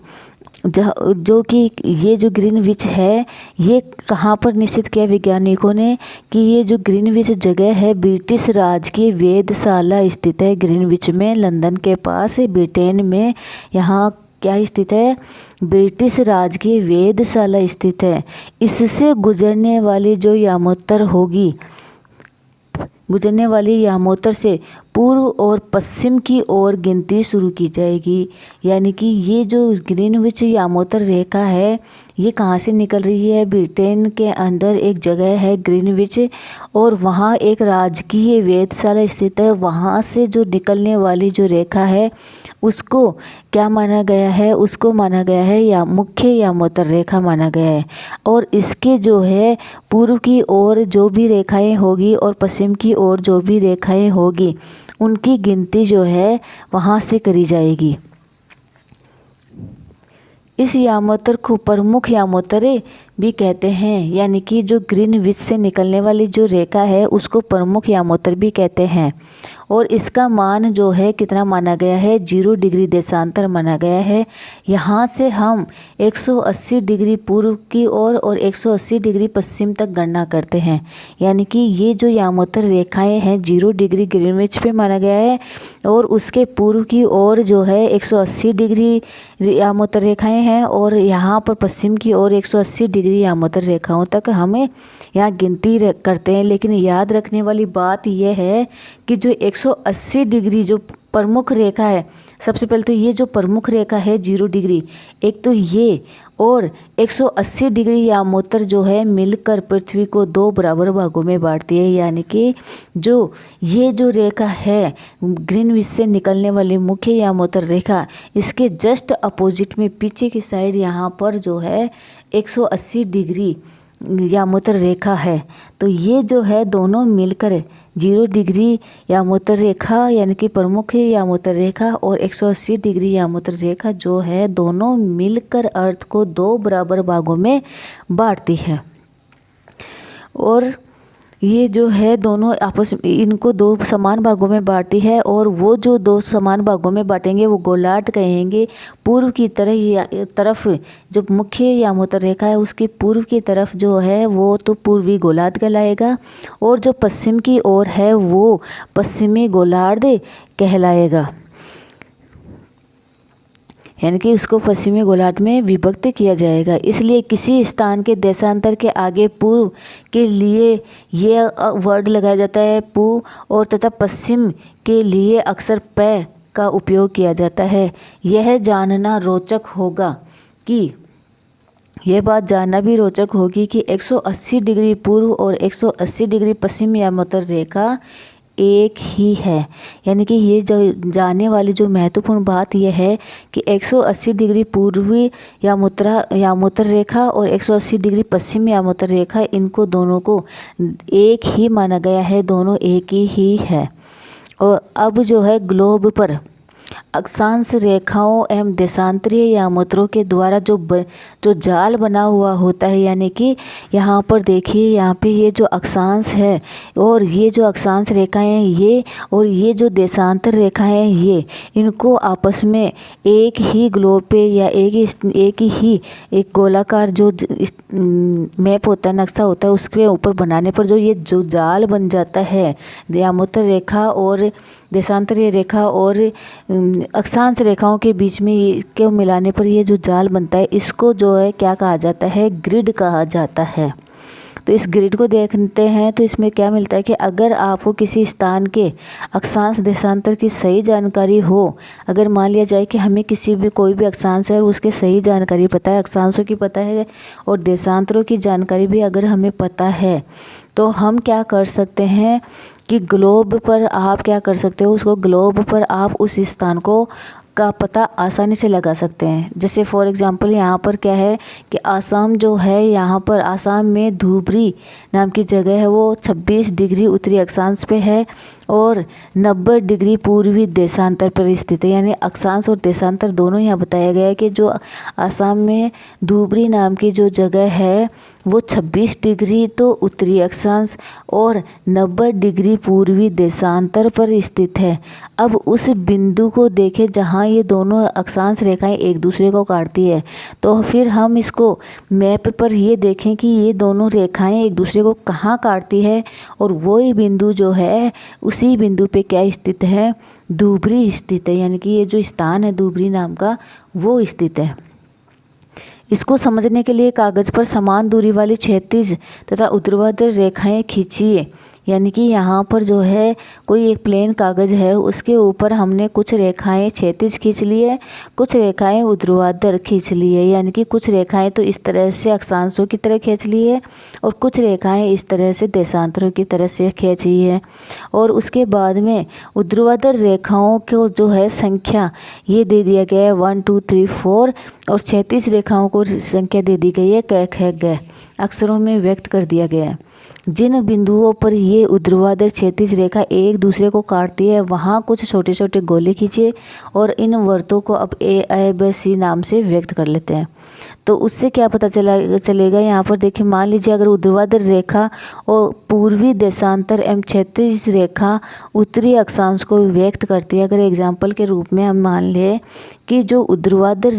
जो कि ये जो ग्रीनविच है ये कहाँ पर निश्चित किया वैज्ञानिकों ने कि ये जो ग्रीनविच जगह है ब्रिटिश राज की वेधशाला स्थित है ग्रीनविच में, लंदन के पास ब्रिटेन में। यहाँ क्या स्थित है? ब्रिटिश राज की वेधशाला स्थित है। इससे गुजरने वाली जो यामोत्तर होगी, गुजरने वाली यामोत्तर से पूर्व और पश्चिम की ओर गिनती शुरू की जाएगी। यानी कि ये जो ग्रीनविच यामोत्तर रेखा है ये कहाँ से निकल रही है? ब्रिटेन के अंदर एक जगह है ग्रीनविच और वहाँ एक राजकीय वेधशाला स्थित है। वहाँ से जो निकलने वाली जो रेखा है उसको क्या माना गया है? उसको माना गया है या मुख्य यामोत्तर रेखा माना गया है। और इसके जो है पूर्व की ओर जो भी रेखाएं होगी और पश्चिम की ओर जो भी रेखाएं होगी उनकी गिनती जो है वहाँ से करी जाएगी। इस यामोत्तर को प्रमुख यामोत्तर भी कहते हैं। यानी कि जो ग्रीनविच से निकलने वाली जो रेखा है उसको प्रमुख यामोत्तर भी कहते हैं। और इसका मान जो है कितना माना गया है? 0 डिग्री देशांतर माना गया है। यहाँ से हम 180 डिग्री पूर्व की ओर और 180 डिग्री पश्चिम तक गणना करते हैं। यानी कि ये जो यामोत्तर रेखाएं हैं 0 डिग्री ग्रीनविच पे माना गया है और उसके पूर्व की ओर जो है 180 डिग्री यामोत्तर रेखाएं हैं और यहाँ पर पश्चिम की ओर 180 डिग्री यामोत्तर रेखाओं तक हमें यहाँ गिनती करते हैं। लेकिन याद रखने वाली बात यह है कि जो 180 डिग्री जो प्रमुख रेखा है, सबसे पहले तो ये जो प्रमुख रेखा है 0 डिग्री, एक तो ये और 180 डिग्री यामोत्तर जो है मिलकर पृथ्वी को 2 बराबर भागों में बांटती है। यानी कि जो ये जो रेखा है ग्रीनविच से निकलने वाली मुख्य यामोत्तर रेखा, इसके जस्ट अपोजिट में पीछे की साइड यहाँ पर जो है 180 डिग्री यामोत्तर रेखा है। तो ये जो है दोनों मिलकर 0 डिग्री यामोत्तर रेखा यानी कि प्रमुख यामोत्तर रेखा और 180 डिग्री यामोत्तर रेखा जो है दोनों मिलकर अर्थ को 2 बराबर भागों में बांटती है। और ये जो है दोनों आपस में इनको 2 समान भागों में बांटती है और वो जो 2 समान भागों में बांटेंगे वो गोलार्ध कहेंगे। पूर्व की तरफ जो मुख्य यामोत्तर रेखा है उसकी पूर्व की तरफ जो है वो तो पूर्वी गोलार्ध कहलाएगा और जो पश्चिम की ओर है वो पश्चिमी गोलार्ध कहलाएगा। यानी कि उसको पश्चिमी गोलार्ध में विभक्त किया जाएगा। इसलिए किसी स्थान के देशांतर के आगे पूर्व के लिए ये वर्ड लगाया जाता है पू और तथा पश्चिम के लिए अक्सर पै का उपयोग किया जाता है। यह जानना रोचक होगा कि यह बात जानना भी रोचक होगी कि 180 डिग्री पूर्व और 180 डिग्री पश्चिम यामोत्तर रेखा एक ही है। यानी कि ये जो जानने वाली जो महत्वपूर्ण बात यह है कि 180 डिग्री पूर्वी यामोत्तर रेखा और 180 डिग्री पश्चिम यामोत्तर रेखा इनको दोनों को एक ही माना गया है, दोनों एक ही है। और अब जो है ग्लोब पर अक्षांश रेखाओं एवं देशांतरीय यामोत्तरों के द्वारा जो जाल बना हुआ होता है, यानी कि यहाँ पर देखिए यहाँ पे ये जो अक्षांश है और ये जो अक्षांश रेखाएं ये और ये जो देशांतर रेखाएं ये इनको आपस में एक ही ग्लोब पे या एक ही गोलाकार जो मैप होता है, नक्शा होता है, उसके ऊपर बनाने पर जो ये जो जाल बन जाता है यामोत्तर रेखा और देशांतरीय रेखा और अक्षांश रेखाओं के बीच में के मिलाने पर ये जो जाल बनता है इसको जो है क्या कहा जाता है? ग्रिड कहा जाता है। तो इस ग्रिड को देखते हैं तो इसमें क्या मिलता है कि अगर आपको किसी स्थान के अक्षांश देशांतर की सही जानकारी हो, अगर मान लिया जाए कि हमें किसी भी कोई भी अक्षांश है और उसके सही जानकारी पता है, अक्षांशों की पता है और देशांतरों की जानकारी भी अगर हमें पता है, तो हम क्या कर सकते हैं कि ग्लोब पर आप क्या कर सकते हो, उसको ग्लोब पर आप उस स्थान को का पता आसानी से लगा सकते हैं। जैसे फॉर एग्जांपल यहाँ पर क्या है कि आसाम जो है, यहाँ पर आसाम में धुबरी नाम की जगह है, वो 26 डिग्री उत्तरी अक्षांश पे है और 90 डिग्री पूर्वी देशांतर पर स्थित है। यानी अक्षांश और देशांतर दोनों यहाँ बताया गया है कि जो असम में धुबरी नाम की जो जगह है वो 26 डिग्री तो उत्तरी अक्षांश और 90 डिग्री पूर्वी देशांतर पर स्थित है। अब उस बिंदु को देखें जहाँ ये दोनों अक्षांश रेखाएं एक दूसरे को काटती है, तो फिर हम इसको मैप पर ये देखें कि ये दोनों रेखाएं एक दूसरे को कहाँ काटती है, और वही बिंदु जो है उसी बिंदु पे क्या स्थित है, धुबरी स्थित है। यानी कि ये जो स्थान है धुबरी नाम का वो स्थित है। इसको समझने के लिए कागज़ पर समान दूरी वाली क्षैतिज तथा ऊर्ध्वाधर रेखाएं खींचिए। यानी कि यहाँ पर जो है कोई एक प्लेन कागज़ है, उसके ऊपर हमने कुछ रेखाएं क्षैतिज खींच ली है, कुछ रेखाएं ऊर्ध्वाधर खींच ली है। यानी कि कुछ रेखाएं तो इस तरह से अक्षांशों की तरह खींच ली है और कुछ रेखाएं इस तरह से देशांतरों की तरह से खींची है। और उसके बाद में ऊर्ध्वाधर रेखाओं को जो है संख्या ये दे दिया गया है 1 2 3 4 और क्षैतिज रेखाओं को संख्या दे दी गई है क ख ग अक्षरों में व्यक्त कर दिया गया है। जिन बिंदुओं पर ये ऊर्ध्वाधर क्षैतिज रेखा एक दूसरे को काटती है वहाँ कुछ छोटे छोटे गोले खींचिए और इन वर्तों को अब A, B, C नाम से व्यक्त कर लेते हैं। तो उससे क्या पता चलेगा यहाँ पर देखिए, मान लीजिए अगर ऊर्ध्वाधर रेखा और पूर्वी देशांतर एवं क्षैतिज रेखा उत्तरी अक्षांश को व्यक्त करती है। अगर एग्जाम्पल के रूप में हम मान लें कि जो ऊर्ध्वाधर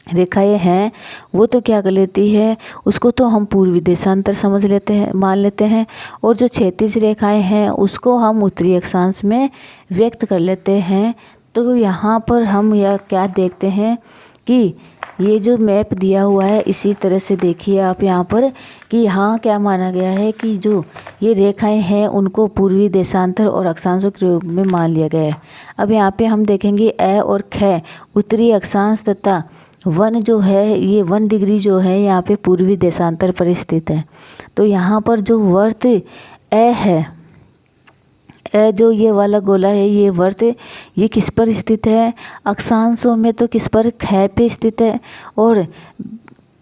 रेखाएं हैं वो तो क्या कर लेती है, उसको तो हम पूर्वी देशांतर समझ लेते हैं, मान लेते हैं, और जो क्षैतिज रेखाएं हैं उसको हम उत्तरी अक्षांश में व्यक्त कर लेते हैं। तो यहाँ पर हम यह क्या देखते हैं कि ये जो मैप दिया हुआ है इसी तरह से देखिए आप यहाँ पर कि यहाँ क्या माना गया है कि जो ये रेखाएं हैं उनको पूर्वी देशांतर और अक्षांशों के रूप में मान लिया गया है। अब यहाँ पे हम देखेंगे ए और ख उत्तरी अक्षांश तथा 1 जो है ये 1 डिग्री जो है यहाँ पे पूर्वी देशांतर पर स्थित है। तो यहाँ पर जो वर्त ए है, ए जो ये वाला गोला है ये वर्त ये किस पर स्थित है, अक्षांशों में तो किस पर, ख पे स्थित है, और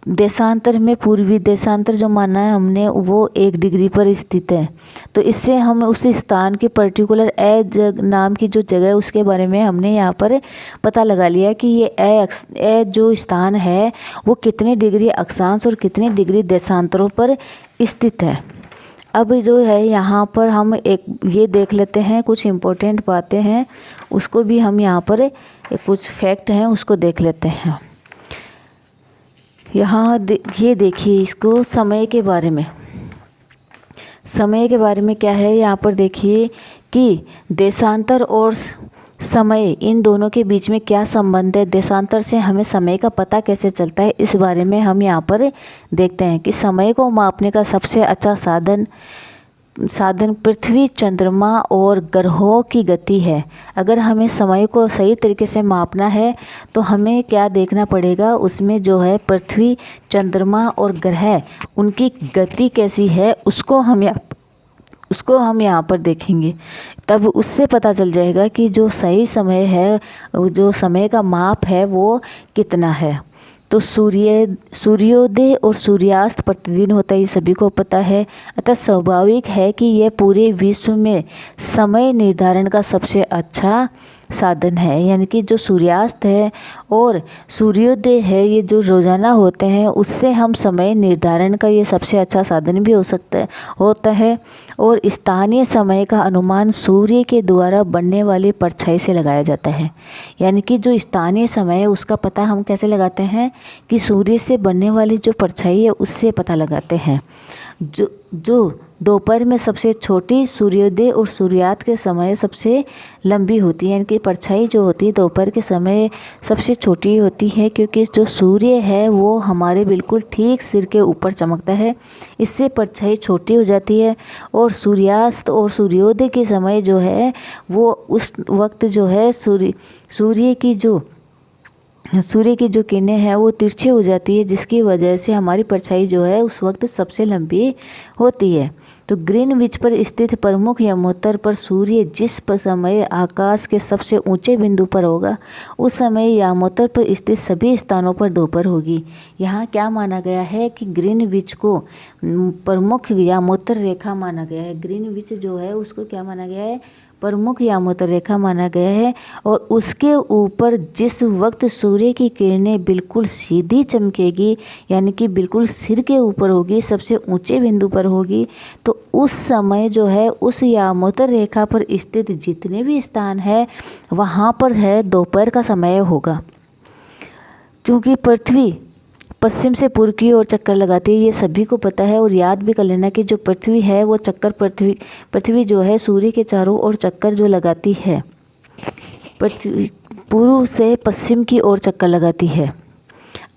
देशांतर में पूर्वी देशांतर जो माना है हमने वो 1 डिग्री पर स्थित है। तो इससे हम उस स्थान के पर्टिकुलर ए नाम की जो जगह है उसके बारे में हमने यहाँ पर पता लगा लिया कि ये ए जो स्थान है वो कितने डिग्री अक्षांश और कितने डिग्री देशांतरों पर स्थित है। अब जो है यहाँ पर हम एक ये देख लेते हैं, कुछ इम्पोर्टेंट बातें हैं उसको भी हम यहाँ पर कुछ फैक्ट हैं उसको देख लेते हैं। यहाँ ये देखिए इसको समय के बारे में क्या है, यहाँ पर देखिए कि देशांतर और समय इन दोनों के बीच में क्या संबंध है, देशांतर से हमें समय का पता कैसे चलता है, इस बारे में हम यहाँ पर देखते हैं कि समय को मापने का सबसे अच्छा साधन पृथ्वी, चंद्रमा और ग्रहों की गति है। अगर हमें समय को सही तरीके से मापना है तो हमें क्या देखना पड़ेगा, उसमें जो है पृथ्वी, चंद्रमा और ग्रह उनकी गति कैसी है उसको हम यहाँ पर देखेंगे। तब उससे पता चल जाएगा कि जो सही समय है, जो समय का माप है वो कितना है। तो सूर्योदय और सूर्यास्त प्रतिदिन होता है, ये सभी को पता है। अतः स्वाभाविक है कि यह पूरे विश्व में समय निर्धारण का सबसे अच्छा साधन है। यानी कि जो सूर्यास्त है और सूर्योदय है ये जो रोज़ाना होते हैं उससे हम समय निर्धारण का ये सबसे अच्छा साधन भी होता है। और स्थानीय समय का अनुमान सूर्य के द्वारा बनने वाली परछाई से लगाया जाता है। यानी कि जो स्थानीय समय है उसका पता हम कैसे लगाते हैं कि सूर्य से बनने वाली जो परछाई है उससे पता लगाते हैं। जो दोपहर में सबसे छोटी, सूर्योदय और सूर्यास्त के समय सबसे लंबी होती है। यानी कि परछाई जो होती है दोपहर के समय सबसे छोटी होती है, क्योंकि जो सूर्य है वो हमारे बिल्कुल ठीक सिर के ऊपर चमकता है, इससे परछाई छोटी हो जाती है। और सूर्यास्त और सूर्योदय के समय जो है वो उस वक्त जो है सूर्य की जो किरणें हैं वो तिरछी हो जाती है, जिसकी वजह से हमारी परछाई जो है उस वक्त सबसे लंबी होती है। तो ग्रीनविच पर स्थित प्रमुख यमोत्तर पर सूर्य जिस समय आकाश के सबसे ऊंचे बिंदु पर होगा उस समय यमोत्तर पर स्थित सभी स्थानों पर दोपहर होगी। यहाँ क्या माना गया है कि ग्रीनविच को प्रमुख यमोत्तर रेखा माना गया है। ग्रीनविच जो है उसको क्या माना गया है, प्रमुख यमोत्तर रेखा माना गया है। और उसके ऊपर जिस वक्त सूर्य की किरणें बिल्कुल सीधी चमकेगी, यानी कि बिल्कुल सिर के ऊपर होगी, सबसे ऊंचे बिंदु पर होगी, तो उस समय जो है उस यमोत्तर रेखा पर स्थित जितने भी स्थान है वहाँ पर है दोपहर का समय होगा। क्योंकि पृथ्वी पश्चिम से पूर्व की ओर चक्कर लगाती है, ये सभी को पता है। और याद भी कर लेना कि जो पृथ्वी है वो चक्कर पृथ्वी जो है सूर्य के चारों ओर चक्कर जो लगाती है, पृथ्वी पूर्व से पश्चिम की ओर चक्कर लगाती है।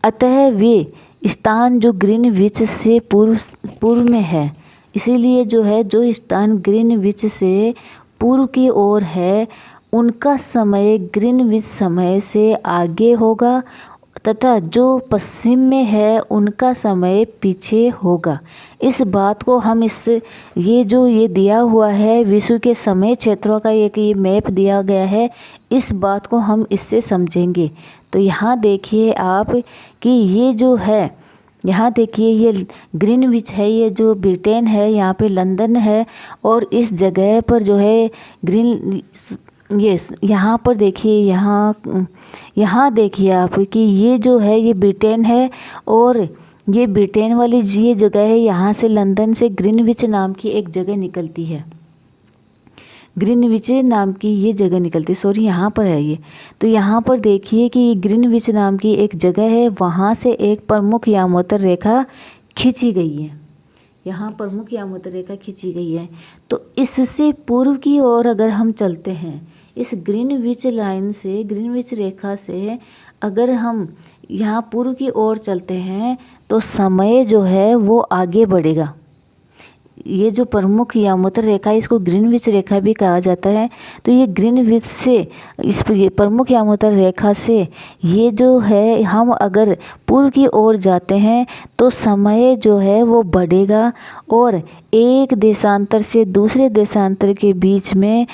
अतः वे स्थान जो ग्रीनविच से पूर्व में है, इसीलिए जो है जो स्थान ग्रीनविच से पूर्व की ओर है उनका समय ग्रीनविच समय से आगे होगा, तथा जो पश्चिम में है उनका समय पीछे होगा। इस बात को हम ये दिया हुआ है विश्व के समय क्षेत्रों का एक ये मैप दिया गया है, इस बात को हम इससे समझेंगे। तो यहाँ देखिए आप कि ये जो है, यहाँ देखिए ये ग्रीनविच है, ये जो ब्रिटेन है, यहाँ पे लंदन है, और इस जगह पर जो है यहाँ पर देखिए, यहाँ देखिए आप कि ये जो है ये ब्रिटेन है, और ये ब्रिटेन वाली ये जगह है, यहाँ से लंदन से ग्रीनविच नाम की एक जगह निकलती है, ग्रीनविच नाम की ये जगह निकलती है, सॉरी यहाँ पर है ये। तो यहाँ पर देखिए कि ग्रीनविच नाम की एक जगह है, वहाँ से एक प्रमुख यमोत्तर रेखा खींची गई है, यहाँ प्रमुख यमोत्तर रेखा खींची गई है। तो इससे पूर्व की ओर अगर हम चलते हैं, इस ग्रीनविच लाइन से, ग्रीनविच रेखा से अगर हम यहाँ पूर्व की ओर चलते हैं तो समय जो है वो आगे बढ़ेगा। ये जो प्रमुख यमोत्तर रेखा है इसको ग्रीनविच रेखा भी कहा जाता है। तो ये ग्रीनविच से इस प्रमुख यमोत्तर रेखा से ये जो है हम अगर पूर्व की ओर जाते हैं तो समय जो है वो बढ़ेगा, और एक देशांतर से दूसरे देशांतर के बीच में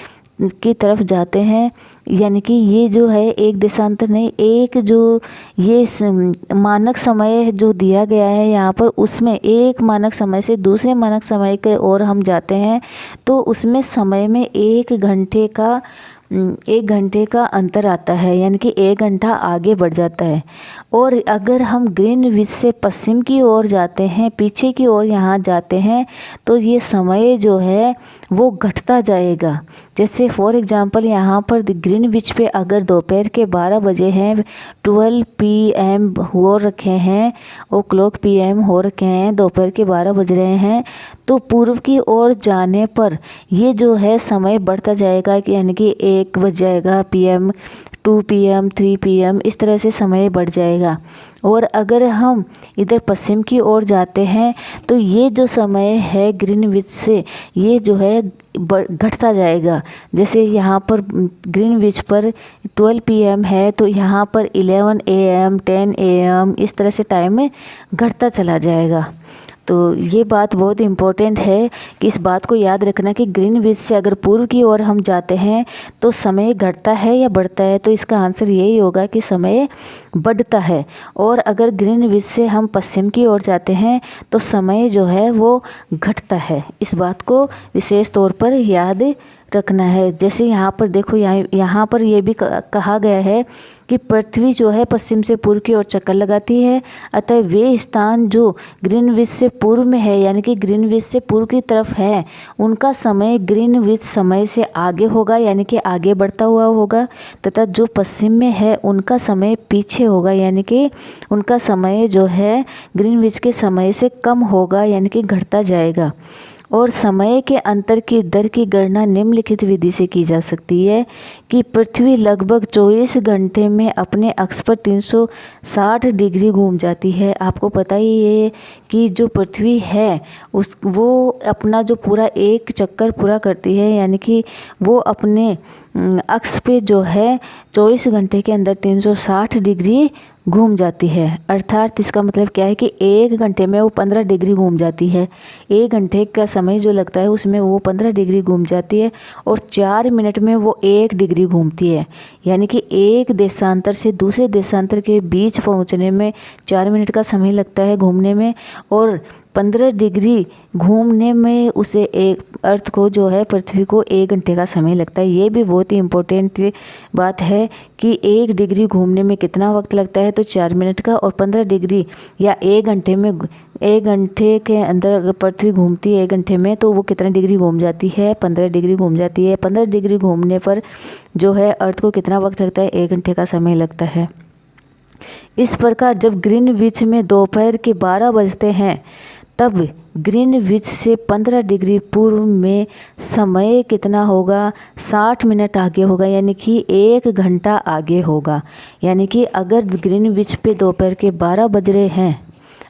की तरफ जाते हैं। यानी कि ये जो है एक देशांतर नहीं, एक जो ये मानक समय जो दिया गया है यहाँ पर, उसमें एक मानक समय से दूसरे मानक समय के ओर हम जाते हैं तो उसमें समय में 1 घंटे का अंतर आता है, यानी कि 1 घंटा आगे बढ़ जाता है। और अगर हम ग्रीनविच से पश्चिम की ओर जाते हैं, पीछे की ओर यहाँ जाते हैं, तो ये समय जो है वो घटता जाएगा। जैसे फॉर एग्जांपल यहाँ पर ग्रीनविच पे अगर दोपहर के 12 बजे हैं, 12 PM हो रखे हैं, ओ क्लॉक PM हो रखे हैं, दोपहर के 12 बज रहे हैं, तो पूर्व की ओर जाने पर ये जो है समय बढ़ता जाएगा, यानी कि 1 बज जाएगा PM, 2 PM, 3 PM, इस तरह से समय बढ़ जाएगा। और अगर हम इधर पश्चिम की ओर जाते हैं तो ये जो समय है ग्रीनविच से ये जो है घटता जाएगा। जैसे यहाँ पर ग्रीनविच पर 12 PM है तो यहाँ पर 11 AM, 10 AM, इस तरह से टाइम में घटता चला जाएगा। तो ये बात बहुत इम्पोर्टेंट है कि इस बात को याद रखना कि ग्रीनविच से अगर पूर्व की ओर हम जाते हैं तो समय घटता है या बढ़ता है, तो इसका आंसर यही होगा कि समय बढ़ता है। और अगर ग्रीनविच से हम पश्चिम की ओर जाते हैं तो समय जो है वो घटता है। इस बात को विशेष तौर पर याद रखना है। जैसे यहाँ पर देखो, यहाँ पर ये भी कहा गया है कि पृथ्वी जो है पश्चिम से पूर्व की ओर चक्कर लगाती है, अतः वे स्थान जो ग्रीनविच से पूर्व में है, यानी कि ग्रीनविच से पूर्व की तरफ है, उनका समय ग्रीनविच समय से आगे होगा, यानी कि आगे बढ़ता हुआ होगा, तथा जो पश्चिम में है उनका समय पीछे होगा, यानी कि उनका समय जो है ग्रीनविच के समय से कम होगा, यानी कि घटता जाएगा। और समय के अंतर की दर की गणना निम्नलिखित विधि से की जा सकती है कि पृथ्वी लगभग 24 घंटे में अपने अक्ष पर 360 डिग्री घूम जाती है। आपको पता ही है कि जो पृथ्वी है वो अपना जो पूरा एक चक्कर पूरा करती है, यानी कि वो अपने अक्ष पे जो है 24 घंटे के अंदर 360 डिग्री घूम जाती है। अर्थात इसका मतलब क्या है कि 1 घंटे में वो 15 डिग्री घूम जाती है। 1 घंटे का समय जो लगता है उसमें वो 15 डिग्री घूम जाती है और 4 मिनट में वो 1 डिग्री घूमती है। यानी कि एक देशांतर से दूसरे देशांतर के बीच पहुंचने में 4 मिनट का समय लगता है घूमने में, और 15 डिग्री घूमने में उसे एक अर्थ को जो है पृथ्वी को 1 घंटे का समय लगता है। ये भी बहुत ही इम्पोर्टेंट बात है कि 1 डिग्री घूमने में कितना वक्त लगता है, तो 4 मिनट का, और 15 डिग्री या 1 घंटे में 1 घंटे के अंदर अगर पृथ्वी घूमती है 1 घंटे में तो वो कितना डिग्री घूम जाती है, 15 डिग्री घूम जाती है। 15 डिग्री घूमने पर जो है अर्थ को कितना वक्त लगता है, 1 घंटे का समय लगता है। इस प्रकार जब ग्रीनविच में दोपहर के 12 बजते हैं तब ग्रीनविच से 15 डिग्री पूर्व में समय कितना होगा, 60 मिनट आगे होगा, यानी कि 1 घंटा आगे होगा। यानी कि अगर ग्रीनविच पे दोपहर के 12 बज रहे हैं,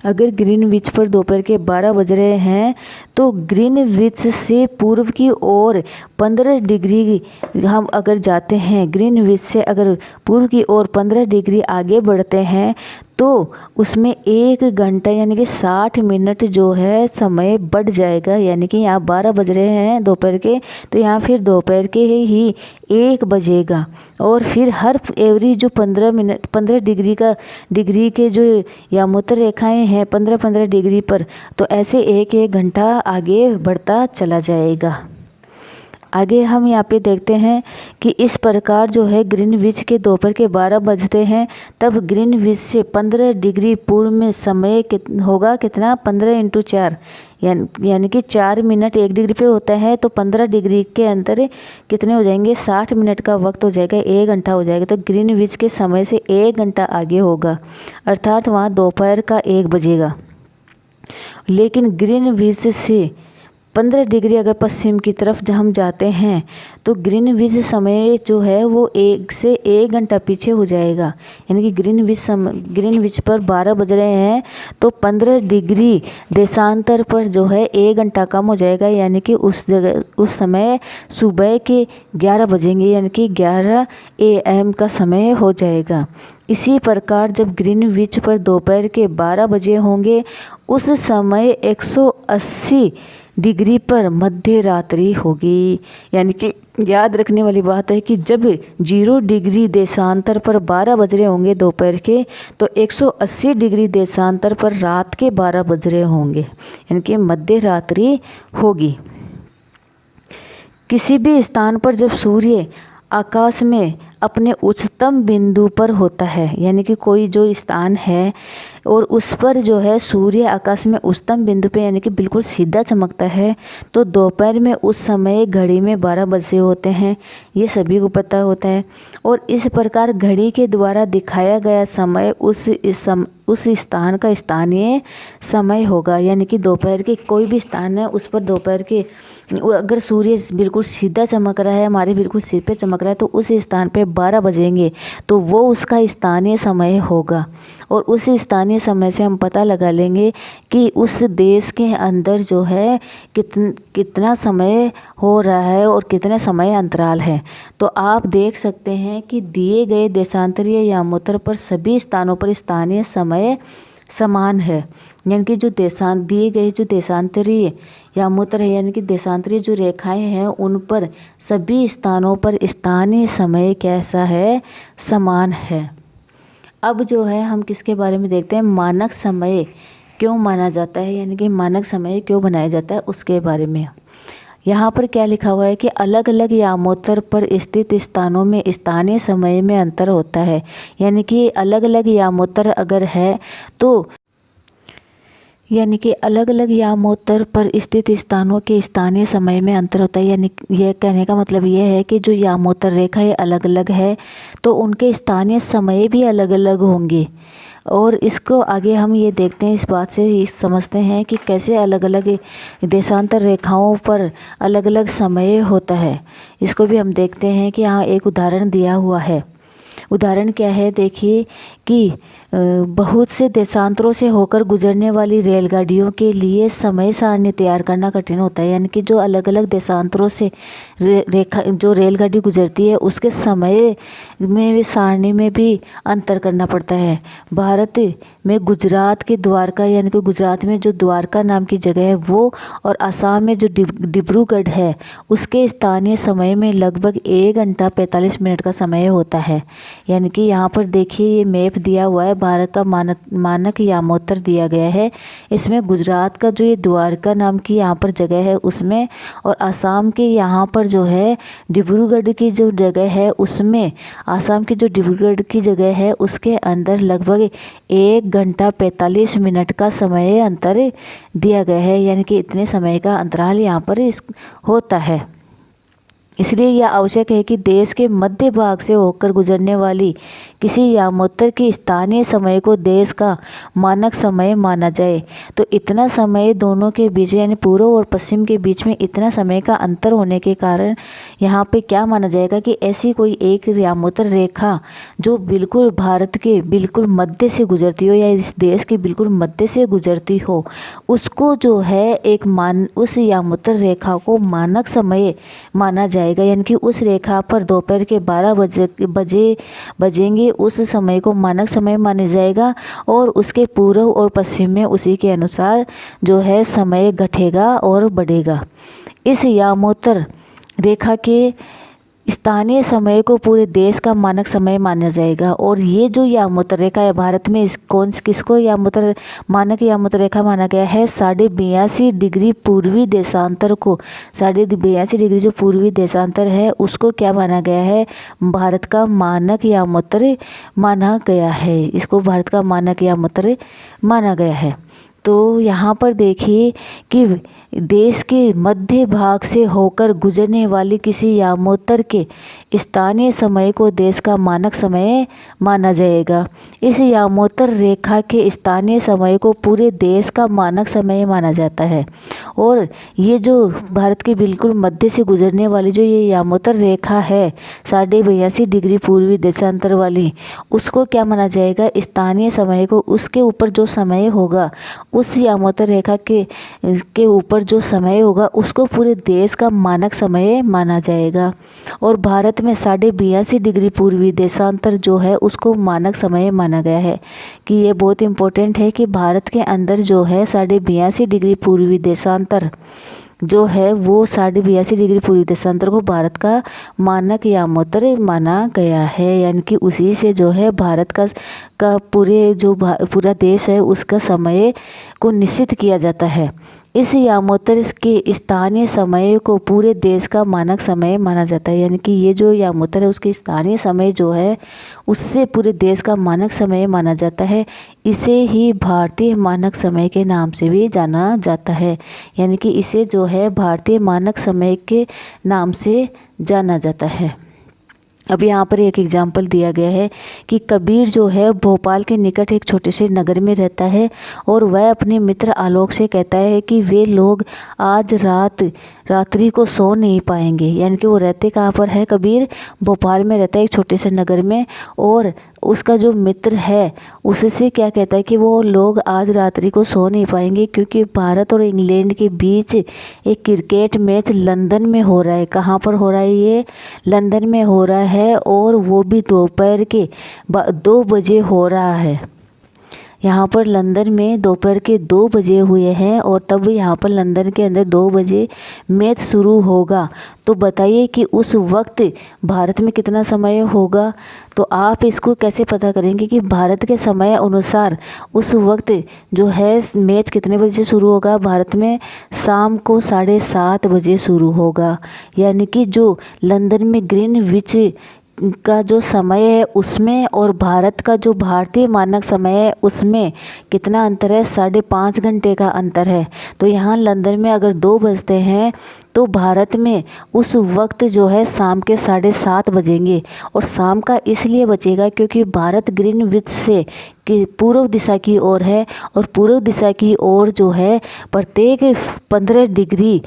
अगर ग्रीनविच पर दोपहर के 12 बज रहे हैं तो ग्रीनविच से पूर्व की ओर 15 डिग्री हम अगर जाते हैं, ग्रीनविच से अगर पूर्व की ओर 15 डिग्री आगे बढ़ते हैं तो उसमें 1 घंटा यानी कि 60 मिनट जो है समय बढ़ जाएगा। यानी कि यहाँ 12 बज रहे हैं दोपहर के, तो यहाँ फिर दोपहर के ही 1 बजेगा, और फिर हर एवरी जो 15 डिग्री के जो यामोत्तर रेखाएं हैं 15 डिग्री पर, तो ऐसे 1 घंटा आगे बढ़ता चला जाएगा। आगे हम यहाँ पे देखते हैं कि इस प्रकार जो है ग्रीनविच के दोपहर के 12 बजते हैं तब ग्रीनविच से 15 डिग्री पूर्व में समय होगा कितना, 15 × 4 यानी कि 4 मिनट 1 डिग्री पे होता है, तो 15 डिग्री के अंदर कितने हो जाएंगे, 60 मिनट का वक्त हो जाएगा, 1 घंटा हो जाएगा। तो ग्रीनविच के समय से 1 घंटा आगे होगा, अर्थात वहाँ दोपहर का 1 बजेगा। लेकिन ग्रीनविच से 15 डिग्री अगर पश्चिम की तरफ जब हम जाते हैं तो ग्रीनविच समय जो है वो 1 से 1 घंटा पीछे हो जाएगा। यानी कि ग्रीनविच पर 12 बज रहे हैं तो 15 डिग्री देशांतर पर जो है 1 घंटा कम हो जाएगा। यानी कि उस समय सुबह के 11 बजेंगे, यानी कि 11 AM का समय हो जाएगा। इसी प्रकार जब ग्रीनविच पर दोपहर के 12 बजे होंगे उस समय 180 डिग्री पर मध्य रात्रि होगी। यानी कि याद रखने वाली बात है कि जब 0 डिग्री देशांतर पर 12 बज रहे होंगे दोपहर के, तो 180 डिग्री देशांतर पर रात के 12 बज रहे होंगे, यानी कि मध्य रात्रि होगी। किसी भी स्थान पर जब सूर्य आकाश में अपने उच्चतम बिंदु पर होता है, यानी कि कोई जो स्थान है और उस पर जो है सूर्य आकाश में उच्चतम बिंदु पे यानी कि बिल्कुल सीधा चमकता है, तो दोपहर में उस समय घड़ी में 12 बजे होते हैं, ये सभी को पता होता है। और इस प्रकार घड़ी के द्वारा दिखाया गया समय उस स्थान का स्थानीय समय होगा। यानी कि दोपहर के कोई भी स्थान है उस पर दोपहर के अगर सूर्य बिल्कुल सीधा चमक रहा है, हमारे बिल्कुल सिर पे चमक रहा है, तो उस स्थान पे 12 बजेंगे तो वो उसका स्थानीय समय होगा। और उस स्थानीय समय से हम पता लगा लेंगे कि उस देश के अंदर जो है कितना समय हो रहा है और कितने समय अंतराल है। तो आप देख सकते हैं कि दिए गए देशांतरीय यामोत्तर पर सभी स्थानों पर स्थानीय समय समान है। यानी कि जो दिए गए जो देशांतरीय यामोत्तर है, यानी कि देशांतरीय जो रेखाएं हैं उन पर सभी स्थानों पर स्थानीय समय कैसा है, समान है। अब जो है हम किसके बारे में देखते हैं, मानक समय क्यों माना जाता है, यानी कि मानक समय क्यों बनाया जाता है उसके बारे में। यहाँ पर क्या लिखा हुआ है कि अलग अलग यामोत्तर पर स्थित स्थानों में स्थानीय समय में अंतर होता है। यानी कि अलग अलग यामोत्तर अगर है तो यानी कि अलग अलग यामोत्तर पर स्थित स्थानों के स्थानीय समय में अंतर होता है। यानी यह कहने का मतलब यह है कि जो यामोत्तर रेखाएं अलग अलग है तो उनके स्थानीय समय भी अलग अलग होंगे। और इसको आगे हम ये देखते हैं, इस बात से समझते हैं कि कैसे अलग अलग देशांतर रेखाओं पर अलग अलग समय होता है। इसको भी हम देखते हैं कि यहाँ एक उदाहरण दिया हुआ है। उदाहरण क्या है, देखिए कि बहुत से देशांतरों से होकर गुजरने वाली रेलगाड़ियों के लिए समय सारणी तैयार करना कठिन होता है। यानी कि जो अलग अलग देशांतरों से रेखा जो रेलगाड़ी गुजरती है उसके समय में भी सारणी में भी अंतर करना पड़ता है। भारत में गुजरात के द्वारका, यानी कि गुजरात में जो द्वारका नाम की जगह है वो, और असम में जो डिब्रूगढ़ है उसके स्थानीय समय में लगभग 1 घंटा 45 मिनट का समय होता है। यानी कि यहाँ पर देखिए ये मैप दिया हुआ है, भारत का मानक यामोत्तर दिया गया है। इसमें गुजरात का जो ये द्वारका नाम की यहाँ पर जगह है उसमें, और असम के यहाँ पर जो है डिब्रूगढ़ की जो जगह है उसमें, असम की जो डिब्रूगढ़ की जगह है उसके अंदर लगभग 1 घंटा 45 मिनट का समय अंतर दिया गया है। यानी कि इतने समय का अंतराल यहाँ पर होता है। इसलिए यह आवश्यक है कि देश के मध्य भाग से होकर गुजरने वाली किसी यामोत्तर की स्थानीय समय को देश का मानक समय माना जाए। तो इतना समय दोनों के बीच, यानी पूर्व और पश्चिम के बीच में इतना समय का अंतर होने के कारण यहाँ पे क्या माना जाएगा कि ऐसी कोई एक यामोत्तर रेखा जो बिल्कुल भारत के बिल्कुल मध्य से गुजरती हो, या इस देश के बिल्कुल मध्य से गुजरती हो, उसको जो है उस यामोत्तर रेखा को मानक समय माना जाए। यानी कि उस रेखा पर दोपहर के 12 बजेंगे उस समय को मानक समय माना जाएगा, और उसके पूर्व और पश्चिम में उसी के अनुसार जो है समय घटेगा और बढ़ेगा। इस यामोत्तर रेखा के स्थानीय समय को पूरे देश का मानक समय माना जाएगा। और ये जो यामोत्तर रेखा है भारत में किसको मानक यामोत्तर रेखा माना गया है? 82.5 डिग्री पूर्वी देशांतर को, 82.5 डिग्री जो पूर्वी देशांतर है उसको क्या माना गया है? भारत का मानक यामोत्तर माना गया है। इसको भारत का मानक यामोत्तर माना गया है। तो यहाँ पर देखिए कि देश के मध्य भाग से होकर गुजरने वाली किसी यामोत्तर के स्थानीय समय को देश का मानक समय माना जाएगा। इस यामोत्तर रेखा के स्थानीय समय को पूरे देश का मानक समय माना जाता है। और ये जो भारत के बिल्कुल मध्य से गुजरने वाली जो ये यामोत्तर रेखा है 82.5 डिग्री पूर्वी देशांतर वाली, उसको क्या माना जाएगा? स्थानीय समय को, उसके ऊपर जो समय होगा, उस यामोत्तर रेखा के ऊपर जो समय होगा उसको पूरे देश का मानक समय माना जाएगा। और भारत में 82.5 डिग्री पूर्वी देशांतर जो है उसको मानक समय माना गया है। कि ये बहुत इम्पोर्टेंट है कि भारत के अंदर जो है 82.5 डिग्री पूर्वी देशांतर जो है वो 82.5 डिग्री पूर्वी देशांतर को भारत का मानक यामोत्तर माना गया है। यानी कि उसी से जो है भारत का पूरा देश है उसका समय को निश्चित किया जाता है। इस यामोत्तर के स्थानीय समय को पूरे देश का मानक समय माना जाता है। यानी कि ये जो यामोत्तर है उसके स्थानीय समय जो है उससे पूरे देश का मानक समय माना जाता है। इसे ही भारतीय मानक समय के नाम से भी जाना जाता है। यानी कि इसे जो है भारतीय मानक समय के नाम से जाना जाता है। अब यहाँ पर एक एग्जाम्पल दिया गया है कि कबीर जो है भोपाल के निकट एक छोटे से नगर में रहता है, और वह अपने मित्र आलोक से कहता है कि वे लोग आज रात्रि को सो नहीं पाएंगे। यानी कि वो रहते कहाँ पर है? कबीर भोपाल में रहता है एक छोटे से नगर में, और उसका जो मित्र है उससे क्या कहता है कि वो लोग आज रात्रि को सो नहीं पाएंगे क्योंकि भारत और इंग्लैंड के बीच एक क्रिकेट मैच लंदन में हो रहा है। कहाँ पर हो रहा है? ये लंदन में हो रहा है, और वो भी दोपहर के 2 बजे हो रहा है। यहाँ पर लंदन में दोपहर के 2 बजे हुए हैं, और तब यहाँ पर लंदन के अंदर 2 बजे मैच शुरू होगा। तो बताइए कि उस वक्त भारत में कितना समय होगा? तो आप इसको कैसे पता करेंगे कि भारत के समय अनुसार उस वक्त जो है मैच कितने बजे शुरू होगा? भारत में शाम को 7:30 बजे शुरू होगा। यानी कि जो लंदन में ग्रीनविच का जो समय है उसमें और भारत का जो भारतीय मानक समय है उसमें कितना अंतर है? 5.5 घंटे का अंतर है। तो यहाँ लंदन में अगर 2 बजते हैं तो भारत में उस वक्त जो है शाम के 7:30 बजेंगे। और शाम का इसलिए बचेगा क्योंकि भारत ग्रीनविच से कि पूर्व दिशा की ओर है, और पूर्व दिशा की ओर जो है प्रत्येक 15 डिग्री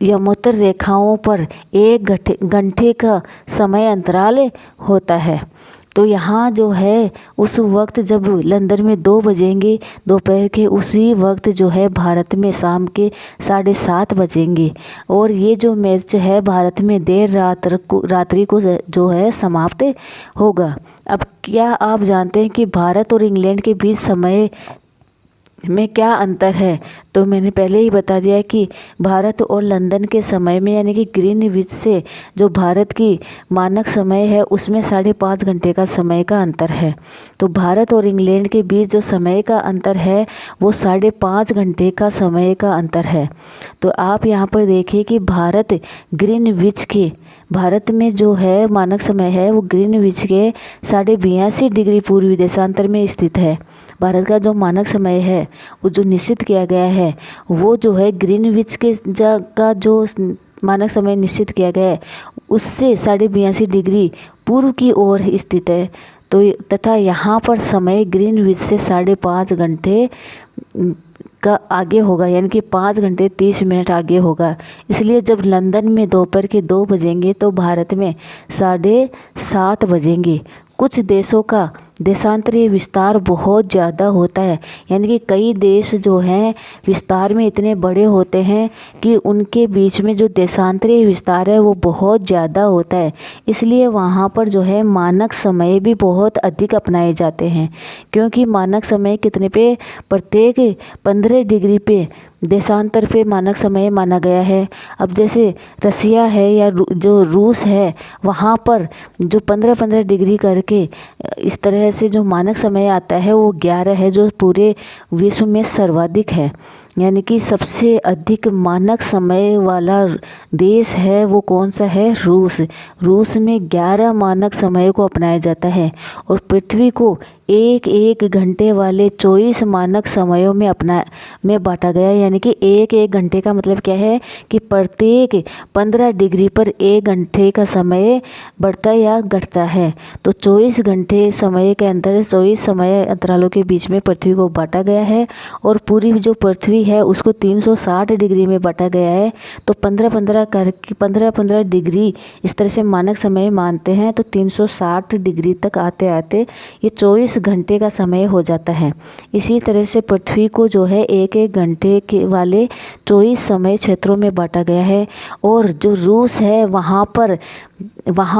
यामोत्तर रेखाओं पर 1 घंटे का समय अंतराल होता है। तो यहाँ जो है उस वक्त जब लंदन में 2 बजेंगे दोपहर के, उसी वक्त जो है भारत में शाम के 7:30 बजेंगे। और ये जो मैच है भारत में देर रात्रि को जो है समाप्त होगा। अब क्या आप जानते हैं कि भारत और इंग्लैंड के बीच समय में क्या अंतर है? तो मैंने पहले ही बता दिया कि भारत और लंदन के समय में यानी कि ग्रीनविच से जो भारत की मानक समय है उसमें 5.5 घंटे का समय का अंतर है। तो भारत और इंग्लैंड के बीच जो समय का अंतर है वो 5.5 घंटे का समय का अंतर है। तो आप यहाँ पर देखिए कि भारत में जो है मानक समय है वो ग्रीनविच के 82.5 डिग्री पूर्वी देशांतर में स्थित है। भारत का जो मानक समय है वो जो निश्चित किया गया है वो जो है ग्रीनविच के का जो मानक समय निश्चित किया गया है उससे 82.5 डिग्री पूर्व की ओर स्थित है। तो तथा यहाँ पर समय ग्रीनविच से 5.5 घंटे का आगे होगा, यानी कि 5 घंटे 30 मिनट आगे होगा। इसलिए जब लंदन में दोपहर के 2 बजेंगे तो भारत में 7:30 बजेंगे। कुछ देशों का देशांतरीय विस्तार बहुत ज़्यादा होता है, यानी कि कई देश जो हैं विस्तार में इतने बड़े होते हैं कि उनके बीच में जो देशांतरीय विस्तार है वो बहुत ज़्यादा होता है। इसलिए वहाँ पर जो है मानक समय भी बहुत अधिक अपनाए जाते हैं, क्योंकि मानक समय कितने पे, प्रत्येक 15 डिग्री पे देशांतर पे मानक समय माना गया है। अब जैसे रसिया है या जो रूस है वहाँ पर जो 15-15 डिग्री करके इस तरह से जो मानक समय आता है वो 11 है, जो पूरे विश्व में सर्वाधिक है। यानी कि सबसे अधिक मानक समय वाला देश है वो कौन सा है? रूस में 11 मानक समय को अपनाया जाता है। और पृथ्वी को एक घंटे वाले 24 मानक समयों में बांटा गया है। यानी कि एक घंटे का मतलब क्या है कि प्रत्येक 15 डिग्री पर 1 घंटे का समय बढ़ता या घटता है। तो 24 घंटे समय के अंतर 24 समय अंतरालों के बीच में पृथ्वी को बांटा गया है। और पूरी जो पृथ्वी है उसको 360 डिग्री में बांटा गया है। तो 15 डिग्री इस तरह से मानक समय मानते हैं। तो 360 डिग्री तक आते आते ये 24 घंटे का समय हो जाता है। इसी तरह से पृथ्वी को जो है एक घंटे के वाले 24 समय क्षेत्रों में बांटा गया है। और जो रूस है वहाँ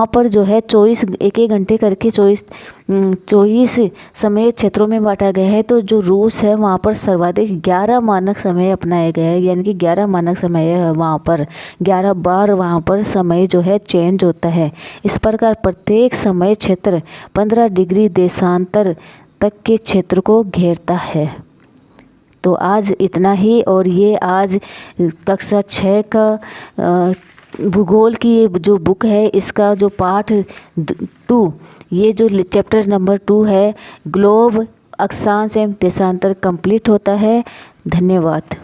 पर जो है 24 एक घंटे करके 24 समय क्षेत्रों में बांटा गया है। तो जो रूस है वहाँ पर सर्वाधिक 11 मानक समय अपनाया गया है, यानी कि 11 मानक समय है वहाँ पर, 11 बार वहाँ पर समय जो है चेंज होता है। इस प्रकार प्रत्येक समय क्षेत्र 15 डिग्री देशांतर तक के क्षेत्र को घेरता है। तो आज इतना ही। और ये आज कक्षा 6 का भूगोल की जो बुक है इसका जो पाठ 2, ये जो चैप्टर नंबर 2 है ग्लोब, अक्षांश एवं देशांतर कंप्लीट होता है। धन्यवाद।